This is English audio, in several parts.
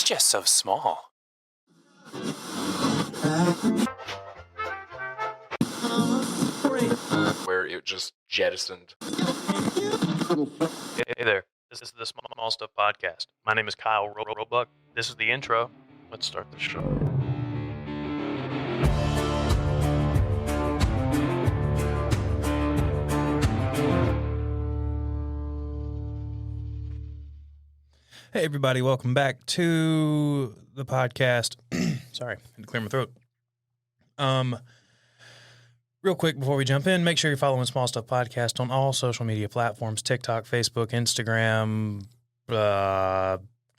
just so small. Where it just jettisoned. Hey there, this is the Small Stuff Podcast. My name is Kyle Roebuck. This is the intro. Let's start the show. Hey everybody, welcome back to the podcast. Sorry, I had to clear my throat. Real quick before we jump in, make sure you're following Small Stuff Podcast on all social media platforms, TikTok, Facebook, Instagram,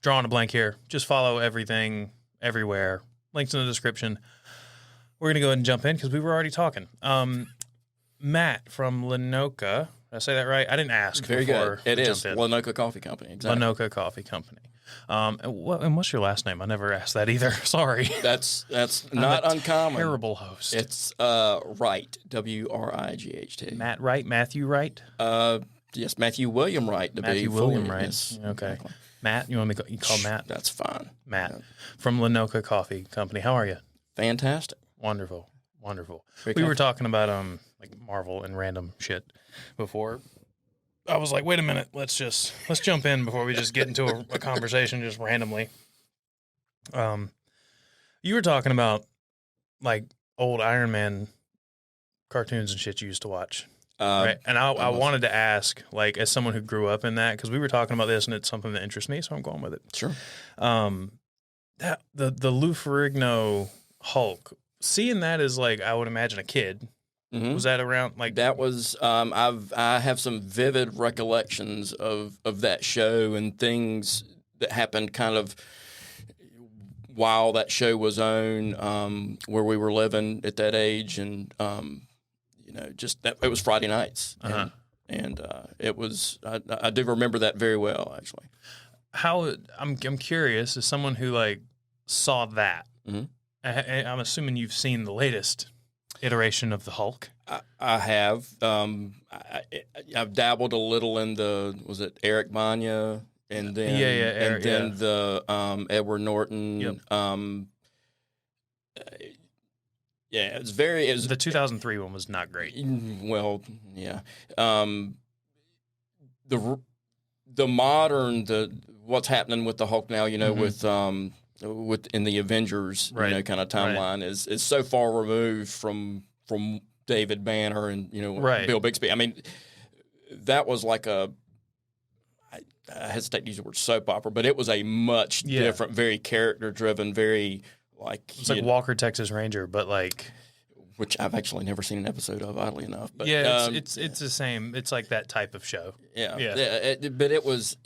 drawing a blank here. Just follow everything, everywhere. Links in the description. We're going to go ahead and jump in because we were already talking. Matt from Lanoca. Did I say that right? I didn't ask. Very good. It is Lanoca Coffee Company. Exactly. Lanoca Coffee Company. And what's your last name? I never asked that either. Sorry. That's not uncommon. Terrible host. It's Wright, W-R-I-G-H-T. Matt Wright, Matthew Wright. Yes, Matthew William Wright. Matthew William Wright. Yes, okay. Exactly. Matt, you want me to call Matt? That's fine. Matt Yeah. from Lanoca Coffee Company. How are you? Fantastic. Wonderful. Wonderful. Very We were comfortable. talking about like Marvel and random shit before. I was like, wait a minute, let's jump in before we just get into a conversation just randomly. You were talking about like old Iron Man cartoons and shit you used to watch. Right. And I wanted to ask, like, as someone who grew up in that, because we were talking about this and it's something that interests me, so I'm going with it. Sure. That the Lou Ferrigno Hulk, seeing that as like I would imagine a kid. Mm-hmm. Was that around like That was I have some vivid recollections of that show and things that happened kind of while that show was on, where we were living at that age, and just that it was Friday nights, and it was I do remember that very well actually. How I'm curious as someone who like saw that. Mm-hmm. I'm assuming you've seen the latest iteration of the Hulk. I have. I've dabbled a little in was it Eric Bana, and then Eric, the Edward Norton. Yep. It was The 2003 one was not great. well, yeah. The modern what's happening with the Hulk now, Mm-hmm. with in the Avengers, Right. kind of timeline is so far removed from David Banner and Right. Bill Bixby. I mean, that was like I hesitate to use the word soap opera, but it was a much different, very character driven, very like It's like Walker Texas Ranger, but like which I've actually never seen an episode of, oddly enough. But it's the same. It's like that type of show. Yeah. But it was.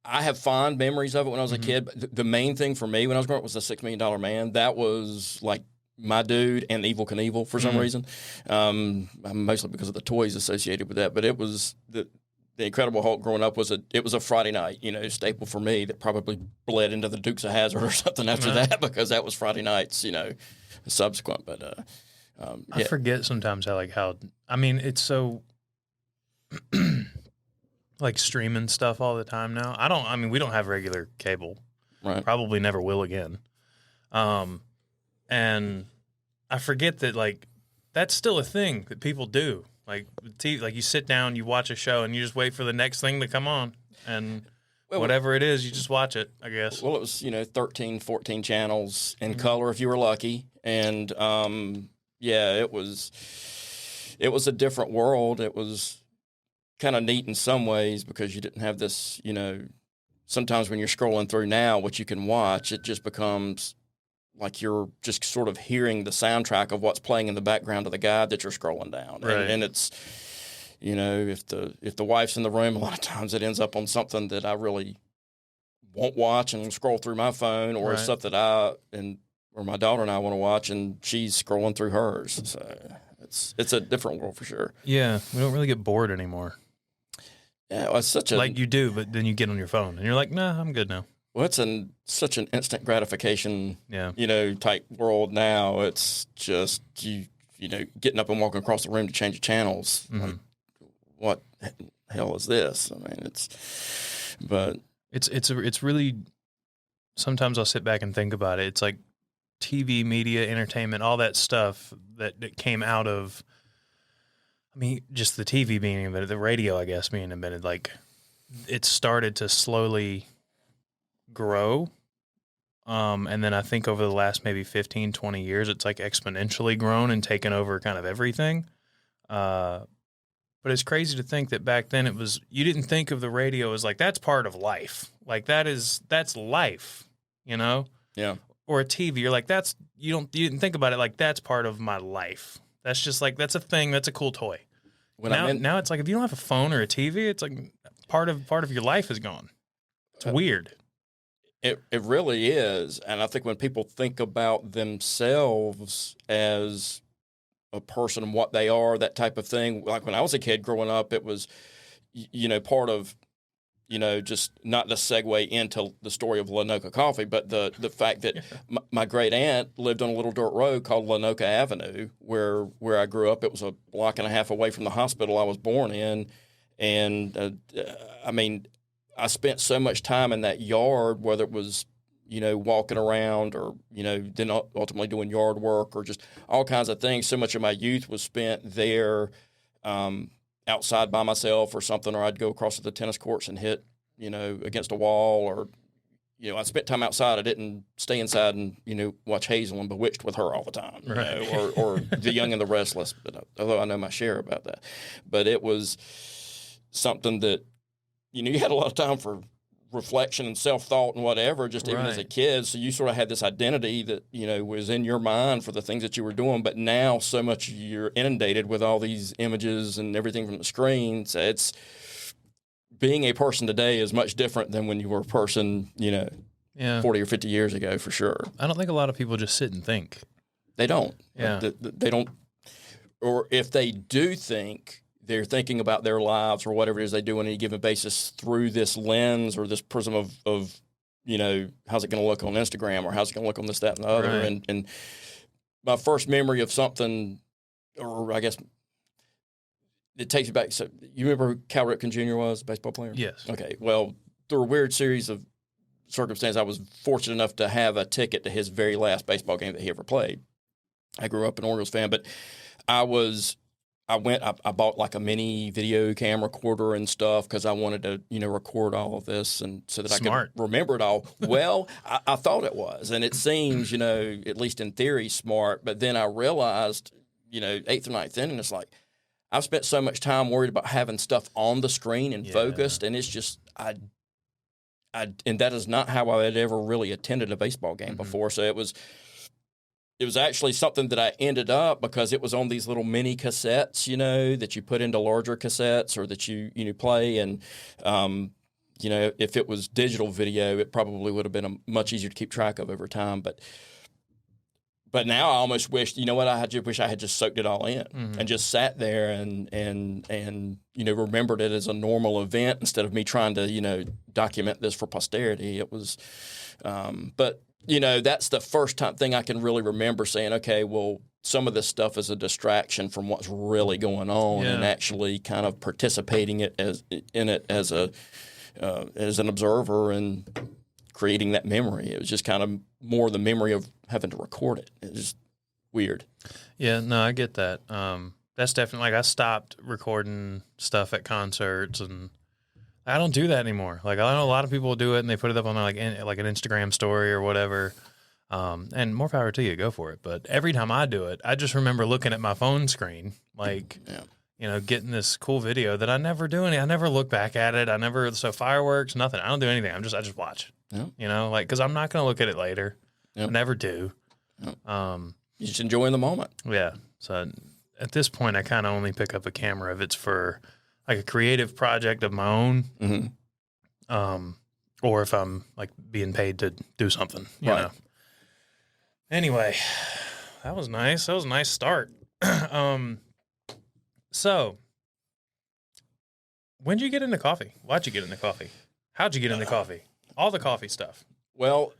I have fond memories of it when I was a kid. But the main thing for me when I was growing up was the $6 Million Man. That was like my dude, and Evel Knievel for some reason, mostly because of the toys associated with that. But it was the Incredible Hulk growing up was a Friday night, staple for me that probably bled into the Dukes of Hazzard or something after that, because that was Friday nights, subsequent. But I forget sometimes how it's so like streaming stuff all the time now. We don't have regular cable. Right. Probably never will again. And I forget that like that's still a thing that people do. Like TV, like you sit down, you watch a show, and you just wait for the next thing to come on, and whatever it is, you just watch it, I guess. Well, it was 13, 14 channels in color if you were lucky, and it was a different world. It was kind of neat in some ways because you didn't have this. Sometimes when you're scrolling through now, what you can watch, it just becomes like you're just sort of hearing the soundtrack of what's playing in the background of the guide that you're scrolling down. Right. And it's, if the wife's in the room, a lot of times it ends up on something that I really won't watch and scroll through my phone, or stuff that or my daughter and I want to watch, and she's scrolling through hers. So it's a different world for sure. Yeah, we don't really get bored anymore. Yeah, well, it's such a like you do, but then you get on your phone and you're like, nah, I'm good now. Well, it's such an instant gratification, type world now. It's just you getting up and walking across the room to change the channels. Mm-hmm. Like, what the hell is this? I mean, it's really sometimes I'll sit back and think about it. It's like TV, media, entertainment, all that stuff that came out of, I mean, just the TV being invented, the radio, I guess, being invented, like it started to slowly grow. And then I think over the last maybe 15, 20 years, it's like exponentially grown and taken over kind of everything. But it's crazy to think that back then you didn't think of the radio as like, that's part of life. Like that's life, you know? Yeah. Or a TV. You're like, you didn't think about it like that's part of my life. That's just like, that's a thing. That's a cool toy. Now it's like, if you don't have a phone or a TV, it's like part of your life is gone. It's weird. It really is. And I think when people think about themselves as a person and what they are, that type of thing, like when I was a kid growing up, it was, part of, just not to segue into the story of Lanoca Coffee, but the fact that my great aunt lived on a little dirt road called Lanoca Avenue, where I grew up. It was a block and a half away from the hospital I was born in. And I spent so much time in that yard, whether it was, walking around or, then ultimately doing yard work or just all kinds of things. So much of my youth was spent there, outside by myself or something, or I'd go across to the tennis courts and hit, against a wall, or, I spent time outside. I didn't stay inside and, watch Hazel and Bewitched with her all the time, or The Young and the Restless, but although I know my share about that. But it was something that, you had a lot of time for reflection and self-thought and whatever, just even as a kid. So you sort of had this identity that, was in your mind for the things that you were doing. But now so much you're inundated with all these images and everything from the screen. So it's being a person today is much different than when you were a person, 40 or 50 years ago, for sure. I don't think a lot of people just sit and think. They don't. Yeah. They don't. Or if they do think, they're thinking about their lives or whatever it is they do on any given basis through this lens or this prism of how's it going to look on Instagram or how's it going to look on this, that, and the other. Right. And my first memory of something, or I guess it takes me back. So you remember who Cal Ripken Jr. was, the baseball player? Yes. Okay. Well, through a weird series of circumstances, I was fortunate enough to have a ticket to his very last baseball game that he ever played. I grew up an Orioles fan, but I bought like a mini video camera recorder and stuff because I wanted to, record all of this and so that I could remember it all. Well, I thought it was, and it seems, at least in theory, smart. But then I realized, 8th or 9th inning, it's like I've spent so much time worried about having stuff on the screen and focused, and it's just and that is not how I had ever really attended a baseball game before. So it was actually something that I ended up because it was on these little mini cassettes, that you put into larger cassettes or that you play. And, if it was digital video, it probably would have been much easier to keep track of over time. But now I almost wish, I just wish I had just soaked it all in and just sat there and remembered it as a normal event instead of me trying to, document this for posterity. It was, but that's the first thing I can really remember saying, okay, well, some of this stuff is a distraction from what's really going on and actually kind of participating in it as an observer and creating that memory. It was just kind of more the memory of having to record it. It's just weird. Yeah, no, I get that. That's definitely, I stopped recording stuff at concerts, and I don't do that anymore. Like, I know a lot of people do it and they put it up on like an Instagram story or whatever. And more power to you, go for it. But every time I do it, I just remember looking at my phone screen, like, getting this cool video that I never do I never look back at it. So fireworks, nothing. I don't do anything. I just watch, cause I'm not going to look at it later. I never do. You're just enjoying the moment. Yeah. So at this point, I kind of only pick up a camera if it's for like a creative project of my own, or if I'm like being paid to do something, you know. Anyway, that was nice. That was a nice start. So when did you get into coffee? Why'd you get into coffee? How'd you get into coffee? All the coffee stuff. Well,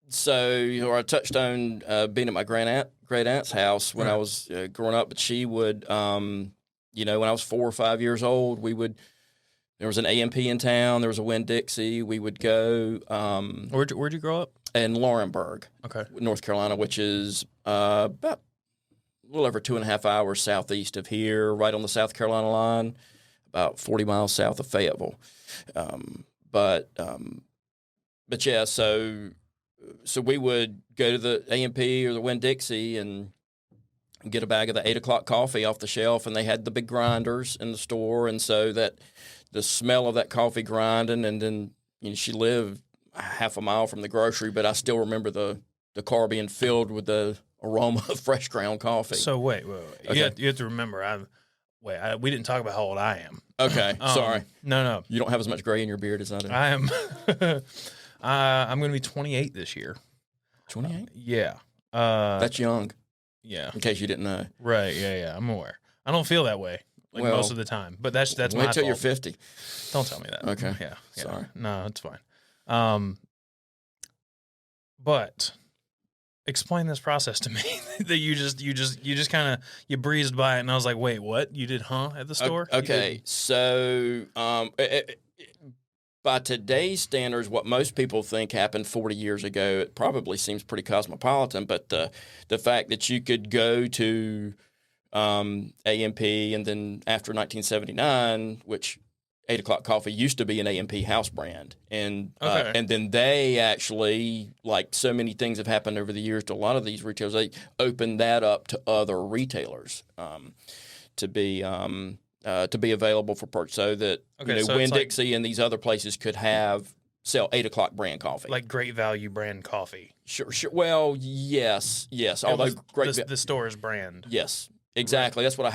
so I touched on being at my great aunt's house when I was growing up, but she would, when I was 4 or 5 years old, we would There was an A&P in town. There was a Winn-Dixie. We would go Where'd you grow up? in Laurinburg, Okay. North Carolina, which is about a little over 2.5 hours southeast of here, right on the South Carolina line, about 40 miles south of Fayetteville. But yeah, so we would go to the A&P or the Winn-Dixie and get a bag of the 8 o'clock coffee off the shelf, and they had the big grinders in the store, and so that the smell of that coffee grinding, and then she lived half a mile from the grocery, but I still remember the car being filled with the aroma of fresh ground coffee. So wait. Okay. You have to remember. We didn't talk about how old I am. Okay, sorry. No. You don't have as much gray in your beard as I do. I am. I'm going to be 28 this year. 28? Yeah. That's young, Yeah. in case you didn't know. Right. Yeah. I'm aware. I don't feel that way Well, most of the time, but that's my Wait till you're fault. 50. Don't tell me that. Okay. Yeah. Sorry. No, it's fine. But explain this process to me that you just kind of you breezed by it, and I was like, wait, what? You did at the store? Okay, so by today's standards, what most people think happened 40 years ago, it probably seems pretty cosmopolitan. But the fact that you could go to A&P, and then after 1979, which 8 o'clock coffee used to be an A&P house brand, and then they actually, like so many things have happened over the years to a lot of these retailers, they opened that up to other retailers to be available for purchase, so that so Winn-Dixie and these other places could sell 8 o'clock brand coffee, like Great Value brand coffee. Sure. Well, yes. Although the store's brand. Yes. Exactly. That's what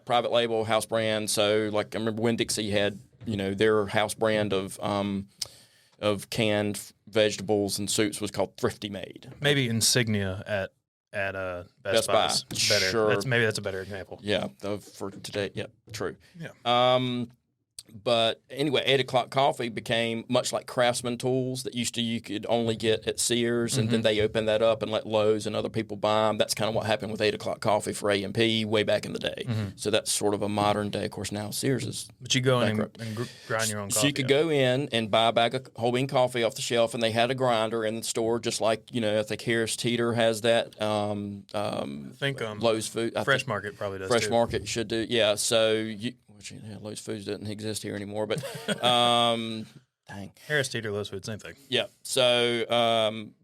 private label house brand. So, like, I remember Winn-Dixie had, their house brand of canned vegetables and soups was called Thrifty Made. Maybe Insignia at Best Buy. Better. Sure. That's a better example. Yeah. For today. Yeah. True. Yeah. But anyway, 8 o'clock coffee became much like Craftsman tools that you could only get at Sears, and then they opened that up and let Lowe's and other people buy them. That's kind of what happened with 8 o'clock coffee for A&P way back in the day. So that's sort of a modern day. Of course, now Sears is. But you go in and grind your own coffee. So you could go in and buy a bag of whole bean coffee off the shelf, and they had a grinder in the store, just like I think Harris Teeter has that. I think Lowe's Food, Fresh Market probably does. Fresh too. Market should do. Yeah. So Lowe's Foods doesn't exist here anymore, but dang. Harris Teeter, Lowe's Foods, same thing. Yeah. So,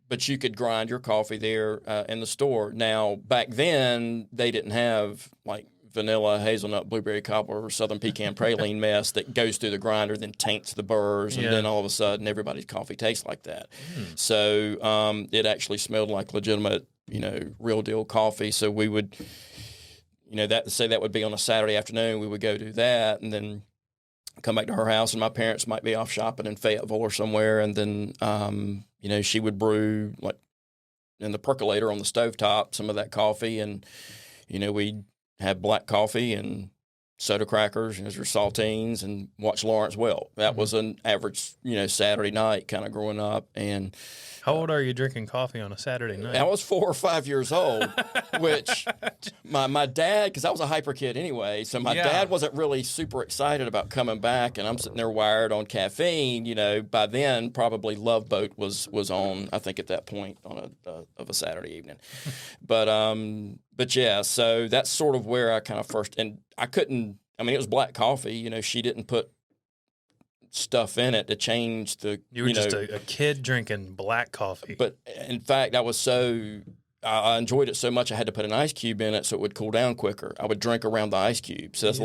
but you could grind your coffee there in the store. Now, back then, they didn't have like vanilla, hazelnut, blueberry cobbler, or southern pecan praline mess that goes through the grinder, then taints the burrs, and then all of a sudden, everybody's coffee tastes like that. So, it actually smelled like legitimate, real deal coffee. So we would. That would be on a Saturday afternoon. We would go do that, and then come back to her house, and my parents might be off shopping in Fayetteville or somewhere, and then she would brew like in the percolator on the stovetop some of that coffee, and we'd have black coffee and soda crackers and your saltines and watch Lawrence Welk. That was an average Saturday night kind of growing up. And how old are you drinking coffee on a Saturday night? I was 4 or 5 years old, which my dad, because I was a hyper kid anyway, so my dad wasn't really super excited about coming back, and I'm sitting there wired on caffeine. By then probably Love Boat was on, I think at that point on a Saturday evening, but yeah, so that's sort of where I kind of first, and I couldn't. I mean, it was black coffee. She didn't put stuff in it to change the. You were just a kid drinking black coffee. But in fact, I enjoyed it so much I had to put an ice cube in it so it would cool down quicker. I would drink around the ice cube. So that's a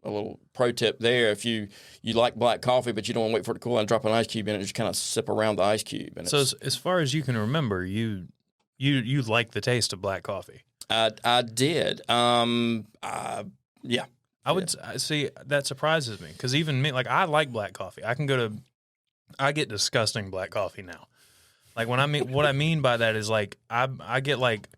little pro tip there. If you like black coffee but you don't want to wait for it to cool down, drop an ice cube in it, just kind of sip around the ice cube. And so as far as you can remember, you like the taste of black coffee. I did. Yeah. I would see that surprises me because even me, like I like black coffee. I get disgusting black coffee now. Like what I mean by that is like I get like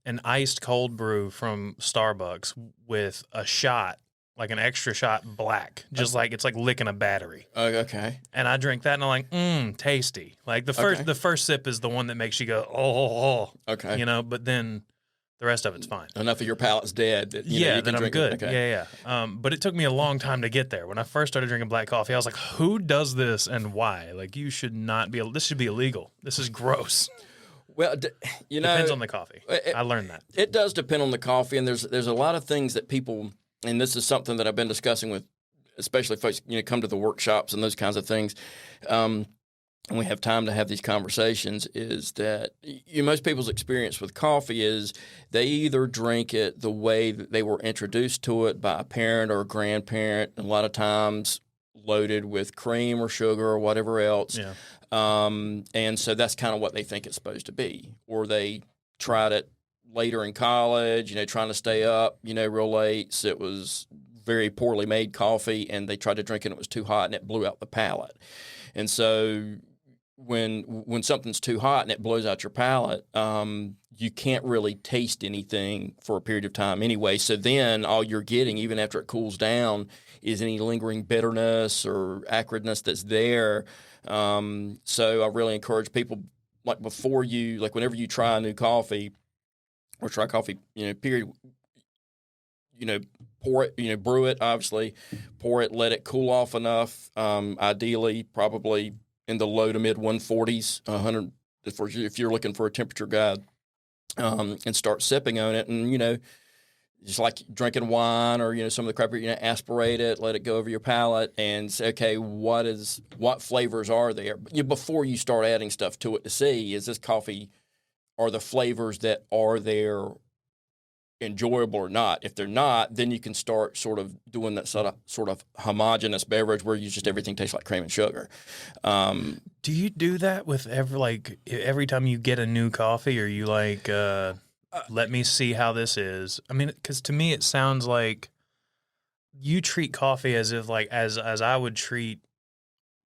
an iced cold brew from Starbucks with a shot, like an extra shot black, just like it's like licking a battery. Okay. And I drink that and I'm like, tasty. Like the first sip is the one that makes you go, oh. Okay. But then The rest of it's fine. Enough of your palate's dead that you Yeah, know, you then can I'm drink good. it. Okay. Yeah. But it took me a long time to get there. When I first started drinking black coffee, I was like, who does this and why? Like, you should not be, this should be illegal. This is gross. Well, you know, Depends on the coffee. I learned that. It does depend on the coffee, and there's a lot of things that people, and this is something that I've been discussing with, especially folks, you know, come to the workshops and those kinds of things. And we have time to have these conversations, is that most people's experience with coffee is they either drink it the way that they were introduced to it by a parent or a grandparent, a lot of times loaded with cream or sugar or whatever else. Yeah. And so that's kind of what they think it's supposed to be. Or they tried it later in college, you know, trying to stay up, you know, real late. So it was very poorly made coffee, and they tried to drink it and it was too hot and it blew out the palate. And so when something's too hot and it blows out your palate, you can't really taste anything for a period of time anyway. So then all you're getting, even after it cools down, is any lingering bitterness or acridness that's there. So I really encourage people, like before you, like whenever you try a new coffee or try coffee, you know, period, you know, pour it, you know, brew it, obviously, pour it, let it cool off enough, ideally probably in the low to mid 140s, 100, if you're looking for a temperature guide, and start sipping on it. And, you know, just like drinking wine or, you know, some of the crap, you know, aspirate it, let it go over your palate and say, okay, what flavors are there? Before you start adding stuff to it to see, is this coffee, are the flavors that are there enjoyable or not? If they're not, then you can start sort of doing that sort of homogeneous beverage where everything tastes like cream and sugar. Do you do that with every time you get a new coffee, or you like, let me see how this is? I mean, because to me it sounds like you treat coffee as if like as I would treat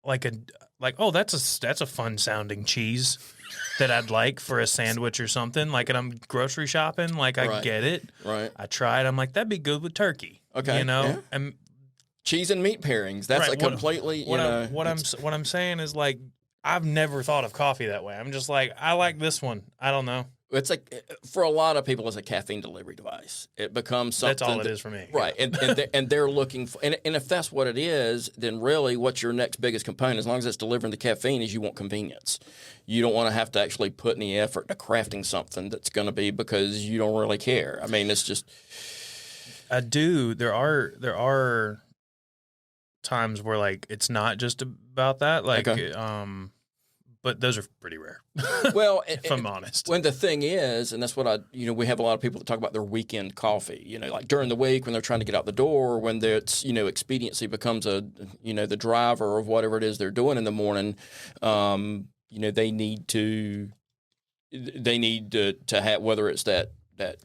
that's a fun sounding cheese that I'd like for a sandwich or something. Like, and I'm grocery shopping, like I get it. Right. I try it. I'm like, that'd be good with turkey. Okay. You know, yeah. and cheese and meat pairings. That's right, a completely, what I'm saying is, like, I've never thought of coffee that way. I'm just like, I like this one. I don't know. It's like, for a lot of people, it's a caffeine delivery device. It becomes something. That's all it is for me. Right. And they're looking for, and if that's what it is, then really what's your next biggest component, as long as it's delivering the caffeine, is you want convenience. You don't want to have to actually put any effort into crafting something that's going to be, because you don't really care. I mean, it's just. I do. There are times where, like, it's not just about that. Like, okay. But those are pretty rare. Well, if I'm honest. When the thing is, and that's what we have a lot of people that talk about their weekend coffee, you know, like during the week when they're trying to get out the door, when it's, you know, expediency becomes the driver of whatever it is they're doing in the morning, you know, they need to have, whether it's that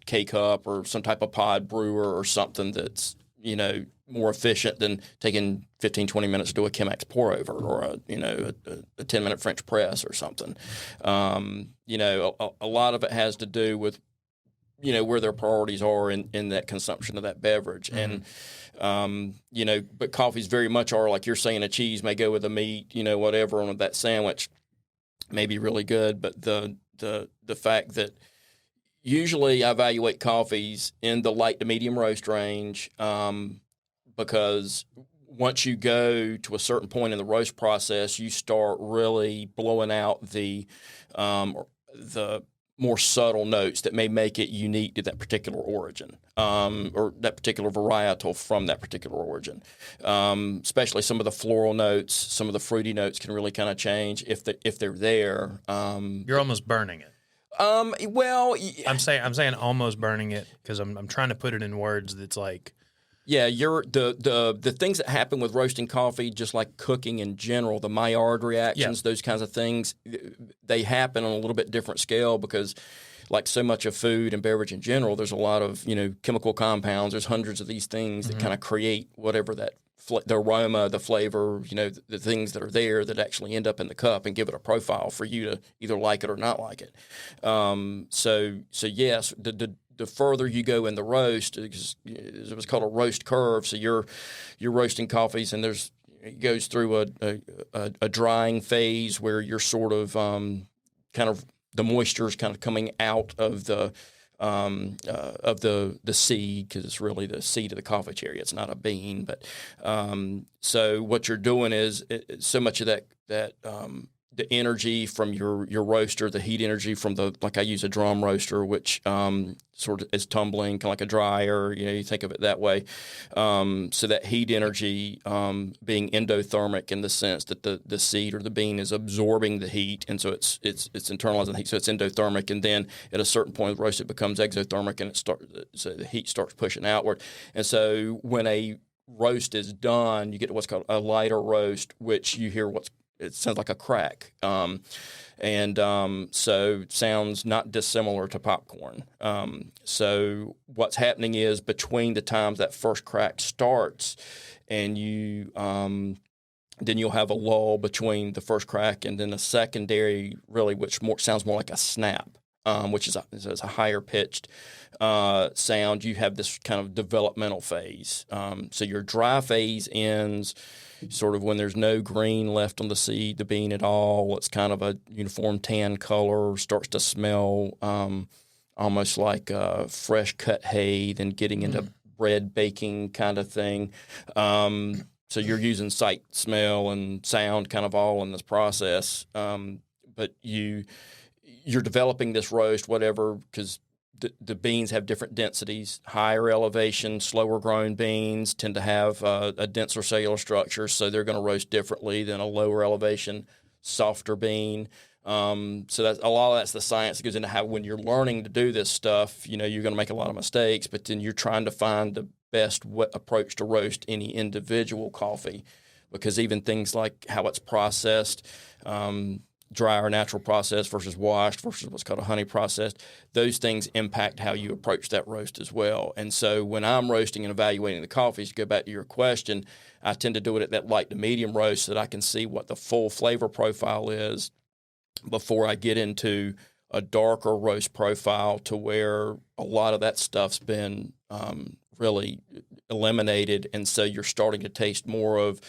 K-Cup or some type of pod brewer or something that's, you know, more efficient than taking 15, 20 minutes to do a Chemex pour over or a 10-minute French press or something. You know, a lot of it has to do with, you know, where their priorities are in that consumption of that beverage. Mm-hmm. And, you know, but coffees very much are, like you're saying, a cheese may go with a meat, you know, whatever on that sandwich may be really good. But the fact that usually I evaluate coffees in the light to medium roast range, because once you go to a certain point in the roast process, you start really blowing out the more subtle notes that may make it unique to that particular origin, or that particular varietal from that particular origin. Especially some of the floral notes, some of the fruity notes can really kind of change if they're there. You're almost burning it. Well, I'm saying almost burning it because I'm trying to put it in words that's like. Yeah, the things that happen with roasting coffee, just like cooking in general, the Maillard reactions, those kinds of things, they happen on a little bit different scale because, like so much of food and beverage in general, there's a lot of, you know, chemical compounds. There's hundreds of these things that kind of create whatever that the aroma, the flavor, you know, the things that are there that actually end up in the cup and give it a profile for you to either like it or not like it. So yes, the further you go in the roast, it was called a roast curve. So you're roasting coffees, and it goes through a drying phase where you're sort of kind of the moisture is kind of coming out of the of the seed, because it's really the seed of the coffee cherry. It's not a bean, but so what you're doing is so much of that the energy from your roaster, the heat energy from like I use a drum roaster, which sort of is tumbling, kind of like a dryer. You think of it that way. So that heat energy being endothermic in the sense that the seed or the bean is absorbing the heat, and so it's internalizing the heat. So it's endothermic, and then at a certain point, the roast it becomes exothermic, and so the heat starts pushing outward. And so when a roast is done, you get what's called a lighter roast, which you hear it sounds like a crack. So it sounds not dissimilar to popcorn. So what's happening is between the times that first crack starts and you then you'll have a lull between the first crack and then a secondary, really, which sounds more like a snap, which is a higher pitched sound. You have this kind of developmental phase. So your dry phase ends sort of when there's no green left on the bean at all. It's kind of a uniform tan color, starts to smell almost like fresh cut hay, then getting into bread baking kind of thing. So you're using sight, smell, and sound kind of all in this process. But you're developing this roast, whatever, because the beans have different densities. Higher elevation, slower grown beans tend to have a denser cellular structure, so they're going to roast differently than a lower elevation, softer bean. So that's a lot of that's the science that goes into how when you're learning to do this stuff, you're going to make a lot of mistakes, but then you're trying to find the best approach to roast any individual coffee, because even things like how it's processed, dry or natural process versus washed versus what's called a honey process, those things impact how you approach that roast as well. And so when I'm roasting and evaluating the coffees, to go back to your question, I tend to do it at that light to medium roast so that I can see what the full flavor profile is before I get into a darker roast profile, to where a lot of that stuff's been really eliminated. And so you're starting to taste more of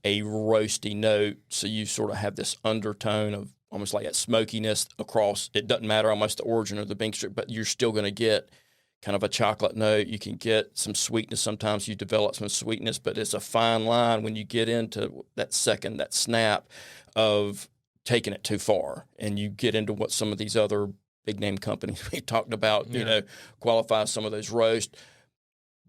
a roasty note, so you sort of have this undertone of almost like that smokiness across. It doesn't matter almost the origin of the bean strip, but you're still going to get kind of a chocolate note. You can get some sweetness. Sometimes you develop some sweetness, but it's a fine line when you get into that snap of taking it too far, and you get into what some of these other big name companies we talked about, qualify some of those roasts.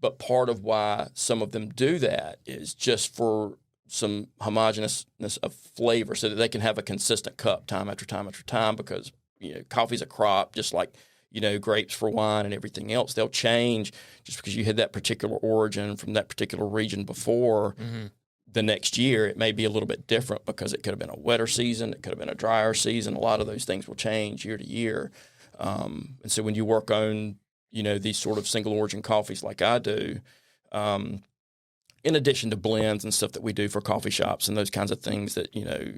But part of why some of them do that is just for some homogeneousness of flavor, so that they can have a consistent cup time after time after time, because coffee's a crop, just like grapes for wine and everything else. They'll change just because you had that particular origin from that particular region before. The next year it may be a little bit different, because it could have been a wetter season, it could have been a drier season. A lot of those things will change year to year. And so when you work on these sort of single origin coffees like I do, in addition to blends and stuff that we do for coffee shops and those kinds of things that,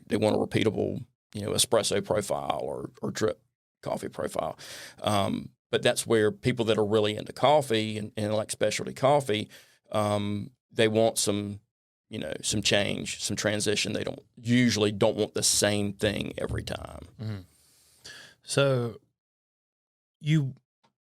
they want a repeatable, espresso profile or drip coffee profile. But that's where people that are really into coffee and like specialty coffee, they want some change, some transition. They usually don't want the same thing every time. So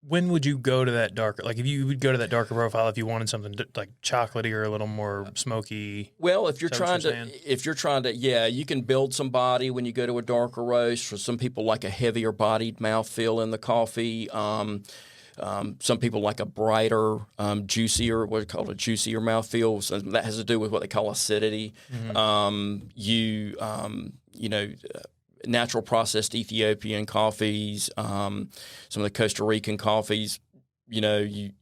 when would you go to that darker? Like, if you would go to that darker profile if you wanted something like chocolatey or a little more smoky. Well, if you're trying to, you can build some body when you go to a darker roast. For some people, like a heavier bodied mouthfeel in the coffee. Some people like a brighter, juicier, what we call a juicier mouthfeel. So that has to do with what they call acidity. Natural processed Ethiopian coffees, some of the Costa Rican coffees, you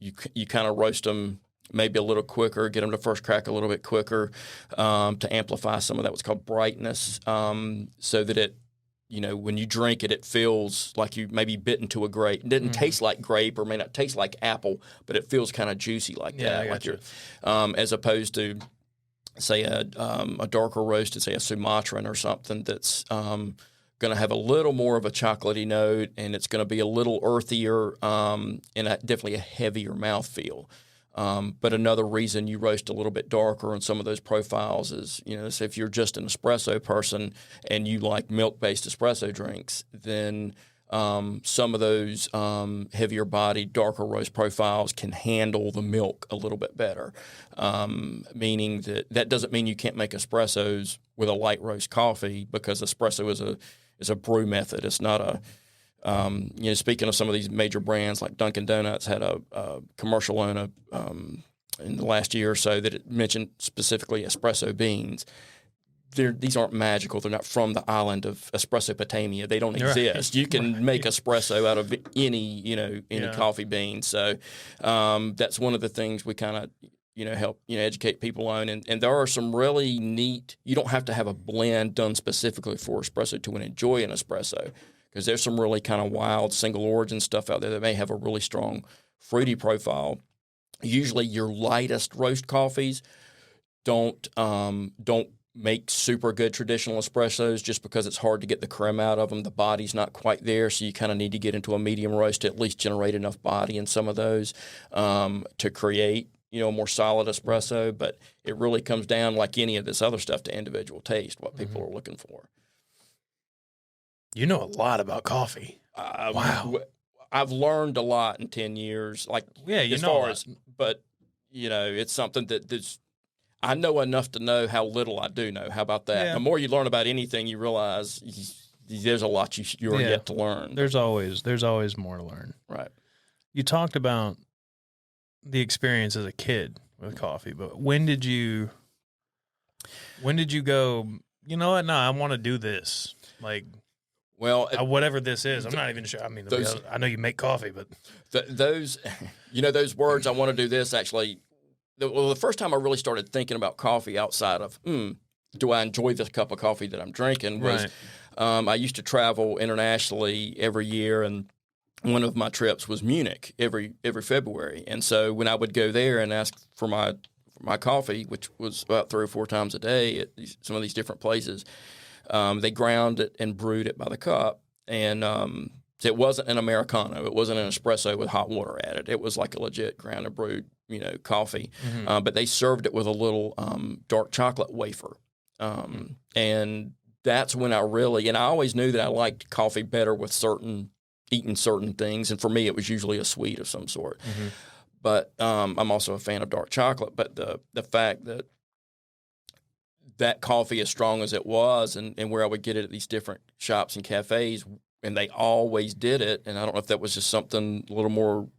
kind of roast them maybe a little quicker, get them to first crack a little bit quicker, to amplify some of that what's called brightness, so that it, when you drink it, it feels like you maybe bit into a grape. It didn't taste like grape, or may not taste like apple, but it feels kind of juicy like that. I got you. As opposed to, say, a darker roasted, say a Sumatran or something that's going to have a little more of a chocolatey note, and it's going to be a little earthier, and definitely a heavier mouthfeel. But another reason you roast a little bit darker on some of those profiles is, so if you're just an espresso person and you like milk-based espresso drinks, then Some of those heavier bodied, darker roast profiles can handle the milk a little bit better, meaning that doesn't mean you can't make espressos with a light roast coffee, because espresso is a brew method. It's not a speaking of some of these major brands like Dunkin' Donuts had a commercial on in the last year or so that it mentioned specifically espresso beans. These aren't magical. They're not from the island of Espressopotamia. They don't exist. You can make espresso out of any coffee bean. So that's one of the things we kind of help educate people on. And there are some really neat. You don't have to have a blend done specifically for espresso to enjoy an espresso, because there's some really kind of wild single origin stuff out there that may have a really strong fruity profile. Usually, your lightest roast coffees don't make super good traditional espressos, just because it's hard to get the creme out of them. The body's not quite there, so you kind of need to get into a medium roast to at least generate enough body in some of those to create a more solid espresso. But it really comes down, like any of this other stuff, to individual taste, what people are looking for. You know a lot about coffee. Wow. I've learned a lot in 10 years. But it's something that's, I know enough to know how little I do know. How about that? Yeah. The more you learn about anything, you realize there's a lot you're yet to learn. There's always more to learn. Right. You talked about the experience as a kid with coffee, but when did you go, you know what? No, I want to do this. Like, well, whatever this is, I'm not even sure. I mean, I know you make coffee, but those words, I want to do this, actually. The first time I really started thinking about coffee outside of, do I enjoy this cup of coffee that I'm drinking, was I used to travel internationally every year, and one of my trips was Munich every February. And so when I would go there and ask for my coffee, which was about 3 or 4 times a day at some of these different places, they ground it and brewed it by the cup. And so it wasn't an Americano. It wasn't an espresso with hot water added. It was like a legit ground and brewed coffee. Mm-hmm. But they served it with a little dark chocolate wafer. And that's when I always knew that I liked coffee better with eating certain things. And for me, it was usually a sweet of some sort. Mm-hmm. But I'm also a fan of dark chocolate. But the fact that coffee, as strong as it was, and where I would get it at these different shops and cafes, and they always did it. And I don't know if that was just something a little more,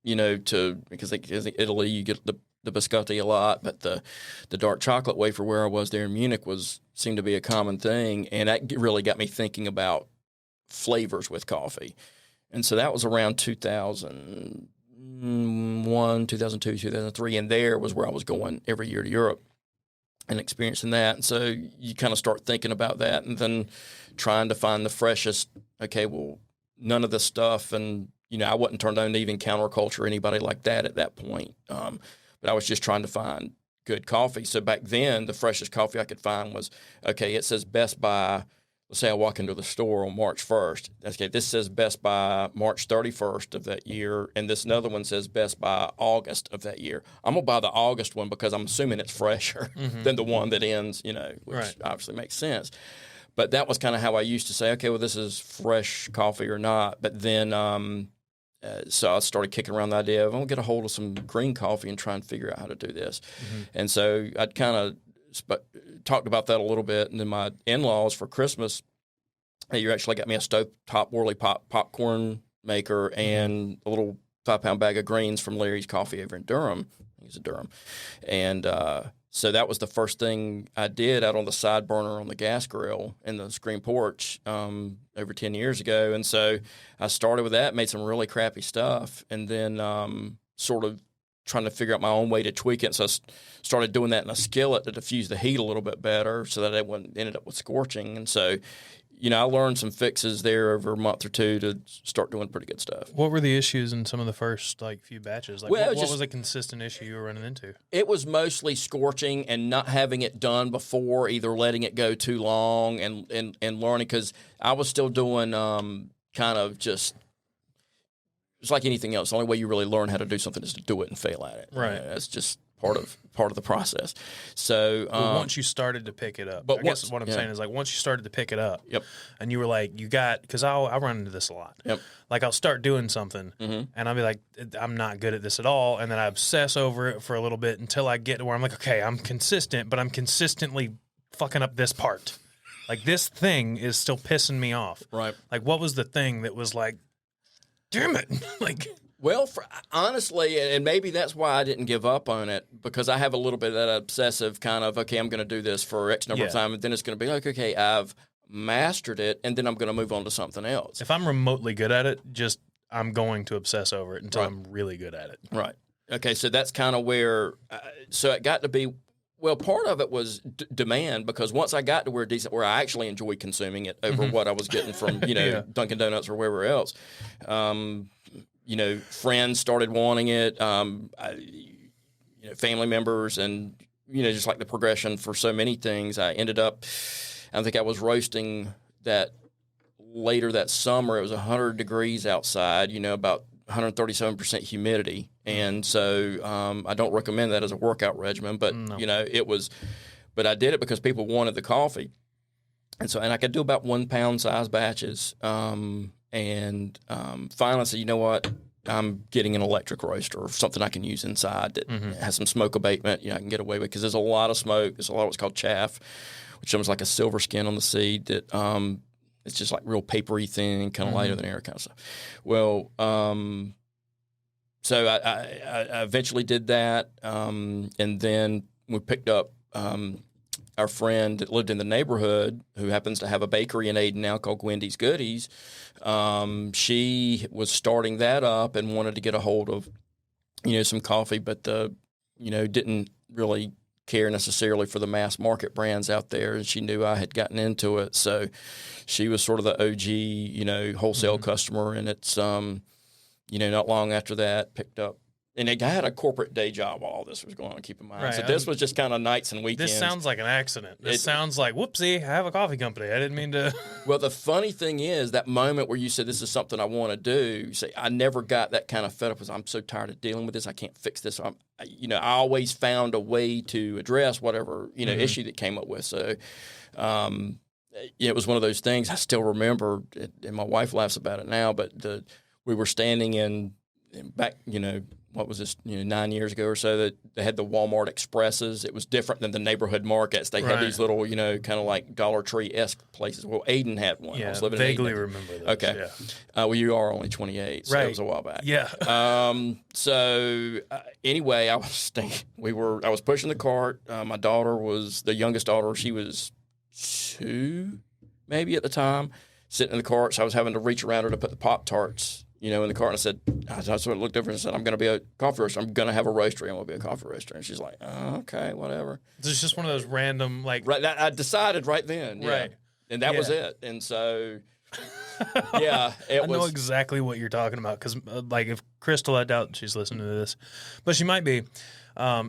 because in Italy you get the biscotti a lot, but the dark chocolate wafer where I was there in Munich seemed to be a common thing. And that really got me thinking about flavors with coffee. And so that was around 2001, 2002, 2003. And there was where I was going every year to Europe and experiencing that. And so you kind of start thinking about that, and then trying to find the freshest, none of this stuff. And, I wasn't turned on to even counterculture or anybody like that at that point. But I was just trying to find good coffee. So back then, the freshest coffee I could find was, it says Best By. Let's say I walk into the store on March 1st. Okay, this says Best By March 31st of that year, and this another one says Best By August of that year. I'm going to buy the August one because I'm assuming it's fresher than the one that ends, which obviously makes sense. But that was kind of how I used to say, this is fresh coffee or not. But then, so I started kicking around the idea of, I'm going to get a hold of some green coffee and try and figure out how to do this. Mm-hmm. And so I'd kind of talked about that a little bit. And then my in-laws for Christmas, you actually got me a stovetop whirly popcorn maker and a little 5-pound bag of greens from Larry's Coffee over in Durham. I think it's in Durham. And so that was the first thing I did out on the side burner on the gas grill in the screen porch over 10 years ago. And so I started with that, made some really crappy stuff, and then sort of trying to figure out my own way to tweak it. So I started doing that in a skillet to diffuse the heat a little bit better so that it wouldn't ended up with scorching. And so, I learned some fixes there over a month or two to start doing pretty good stuff. What were the issues in some of the first few batches? What was a consistent issue you were running into? It was mostly scorching and not having it done before, either letting it go too long and learning, because I was still doing kind of just, it's like anything else. The only way you really learn how to do something is to do it and fail at it. Right. That's just part of the process. So once you started to pick it up, but I guess what I'm saying is like once you started to pick it up, Yep. and you were like, because I run into this a lot. Yep. Like I'll start doing something, Mm-hmm. and I'll be like, I'm not good at this at all, and then I obsess over it for a little bit until I get to where I'm like, okay, I'm consistent, but I'm consistently fucking up this part. Like this thing is still pissing me off. Right. Like what was the thing that was like, damn it, like. Well, honestly, and maybe that's why I didn't give up on it, because I have a little bit of that obsessive kind of, okay, I'm going to do this for X number of time, and then it's going to be like, okay, I've mastered it, and then I'm going to move on to something else. If I'm remotely good at it, I'm going to obsess over it until I'm really good at it. Right. Okay, so that's kind of where, so it got to be, well, part of it was demand, because once I got to where I actually enjoyed consuming it over what I was getting from, Dunkin' Donuts or wherever else, friends started wanting it, family members, and, just like the progression for so many things, I ended up, I think I was roasting that later that summer. It was 100 degrees outside, about 137% humidity. And so I don't recommend that as a workout regimen, but, it was, but I did it because people wanted the coffee. And so, and I could do about 1 pound size batches. And finally I said, you know what, I'm getting an electric roaster or something I can use inside that has some smoke abatement, I can get away with, because there's a lot of smoke. There's a lot of what's called chaff, which is like a silver skin on the seed that it's just like real papery thin, kind of lighter than air kind of stuff. Well, so I eventually did that, and then we picked up our friend that lived in the neighborhood, who happens to have a bakery in Aden now called Wendy's Goodies. She was starting that up and wanted to get a hold of, some coffee, but didn't really care necessarily for the mass market brands out there, and she knew I had gotten into it, so she was sort of the OG, wholesale customer, and it's, not long after that picked up. And I had a corporate day job while all this was going on, keep in mind. Right. So this was just kind of nights and weekends. This sounds like an accident. It sounds like, whoopsie, I have a coffee company. I didn't mean to. Well, the funny thing is, that moment where you said, this is something I want to do, you say, I never got that kind of fed up, because I'm so tired of dealing with this. I can't fix this. I always found a way to address whatever, issue that came up with. So it was one of those things I still remember, and my wife laughs about it now, but we were standing in back, what was this, 9 years ago or so, that they had the Walmart Expresses. It was different than the neighborhood markets. They had these little, kind of like Dollar Tree-esque places. Well, Aden had one. Yeah, I was living vaguely in Aden. remember those. Okay. Yeah. Well, you are only 28, so it was a while back. Yeah. Anyway, I was pushing the cart. My daughter was, the youngest daughter, she was 2 maybe at the time, sitting in the cart. So I was having to reach around her to put the Pop-Tarts, in the cart, and I sort of looked over and said, I'm going to be a coffee roaster. I'm going to have a roastery. I'm going to be a coffee roaster. And she's like, oh, okay, whatever. It's just one of those random, like... Right, I decided right then. Yeah. Right. And that was it. And so, yeah, I know exactly what you're talking about, because, if Crystal, I doubt she's listening to this, but she might be,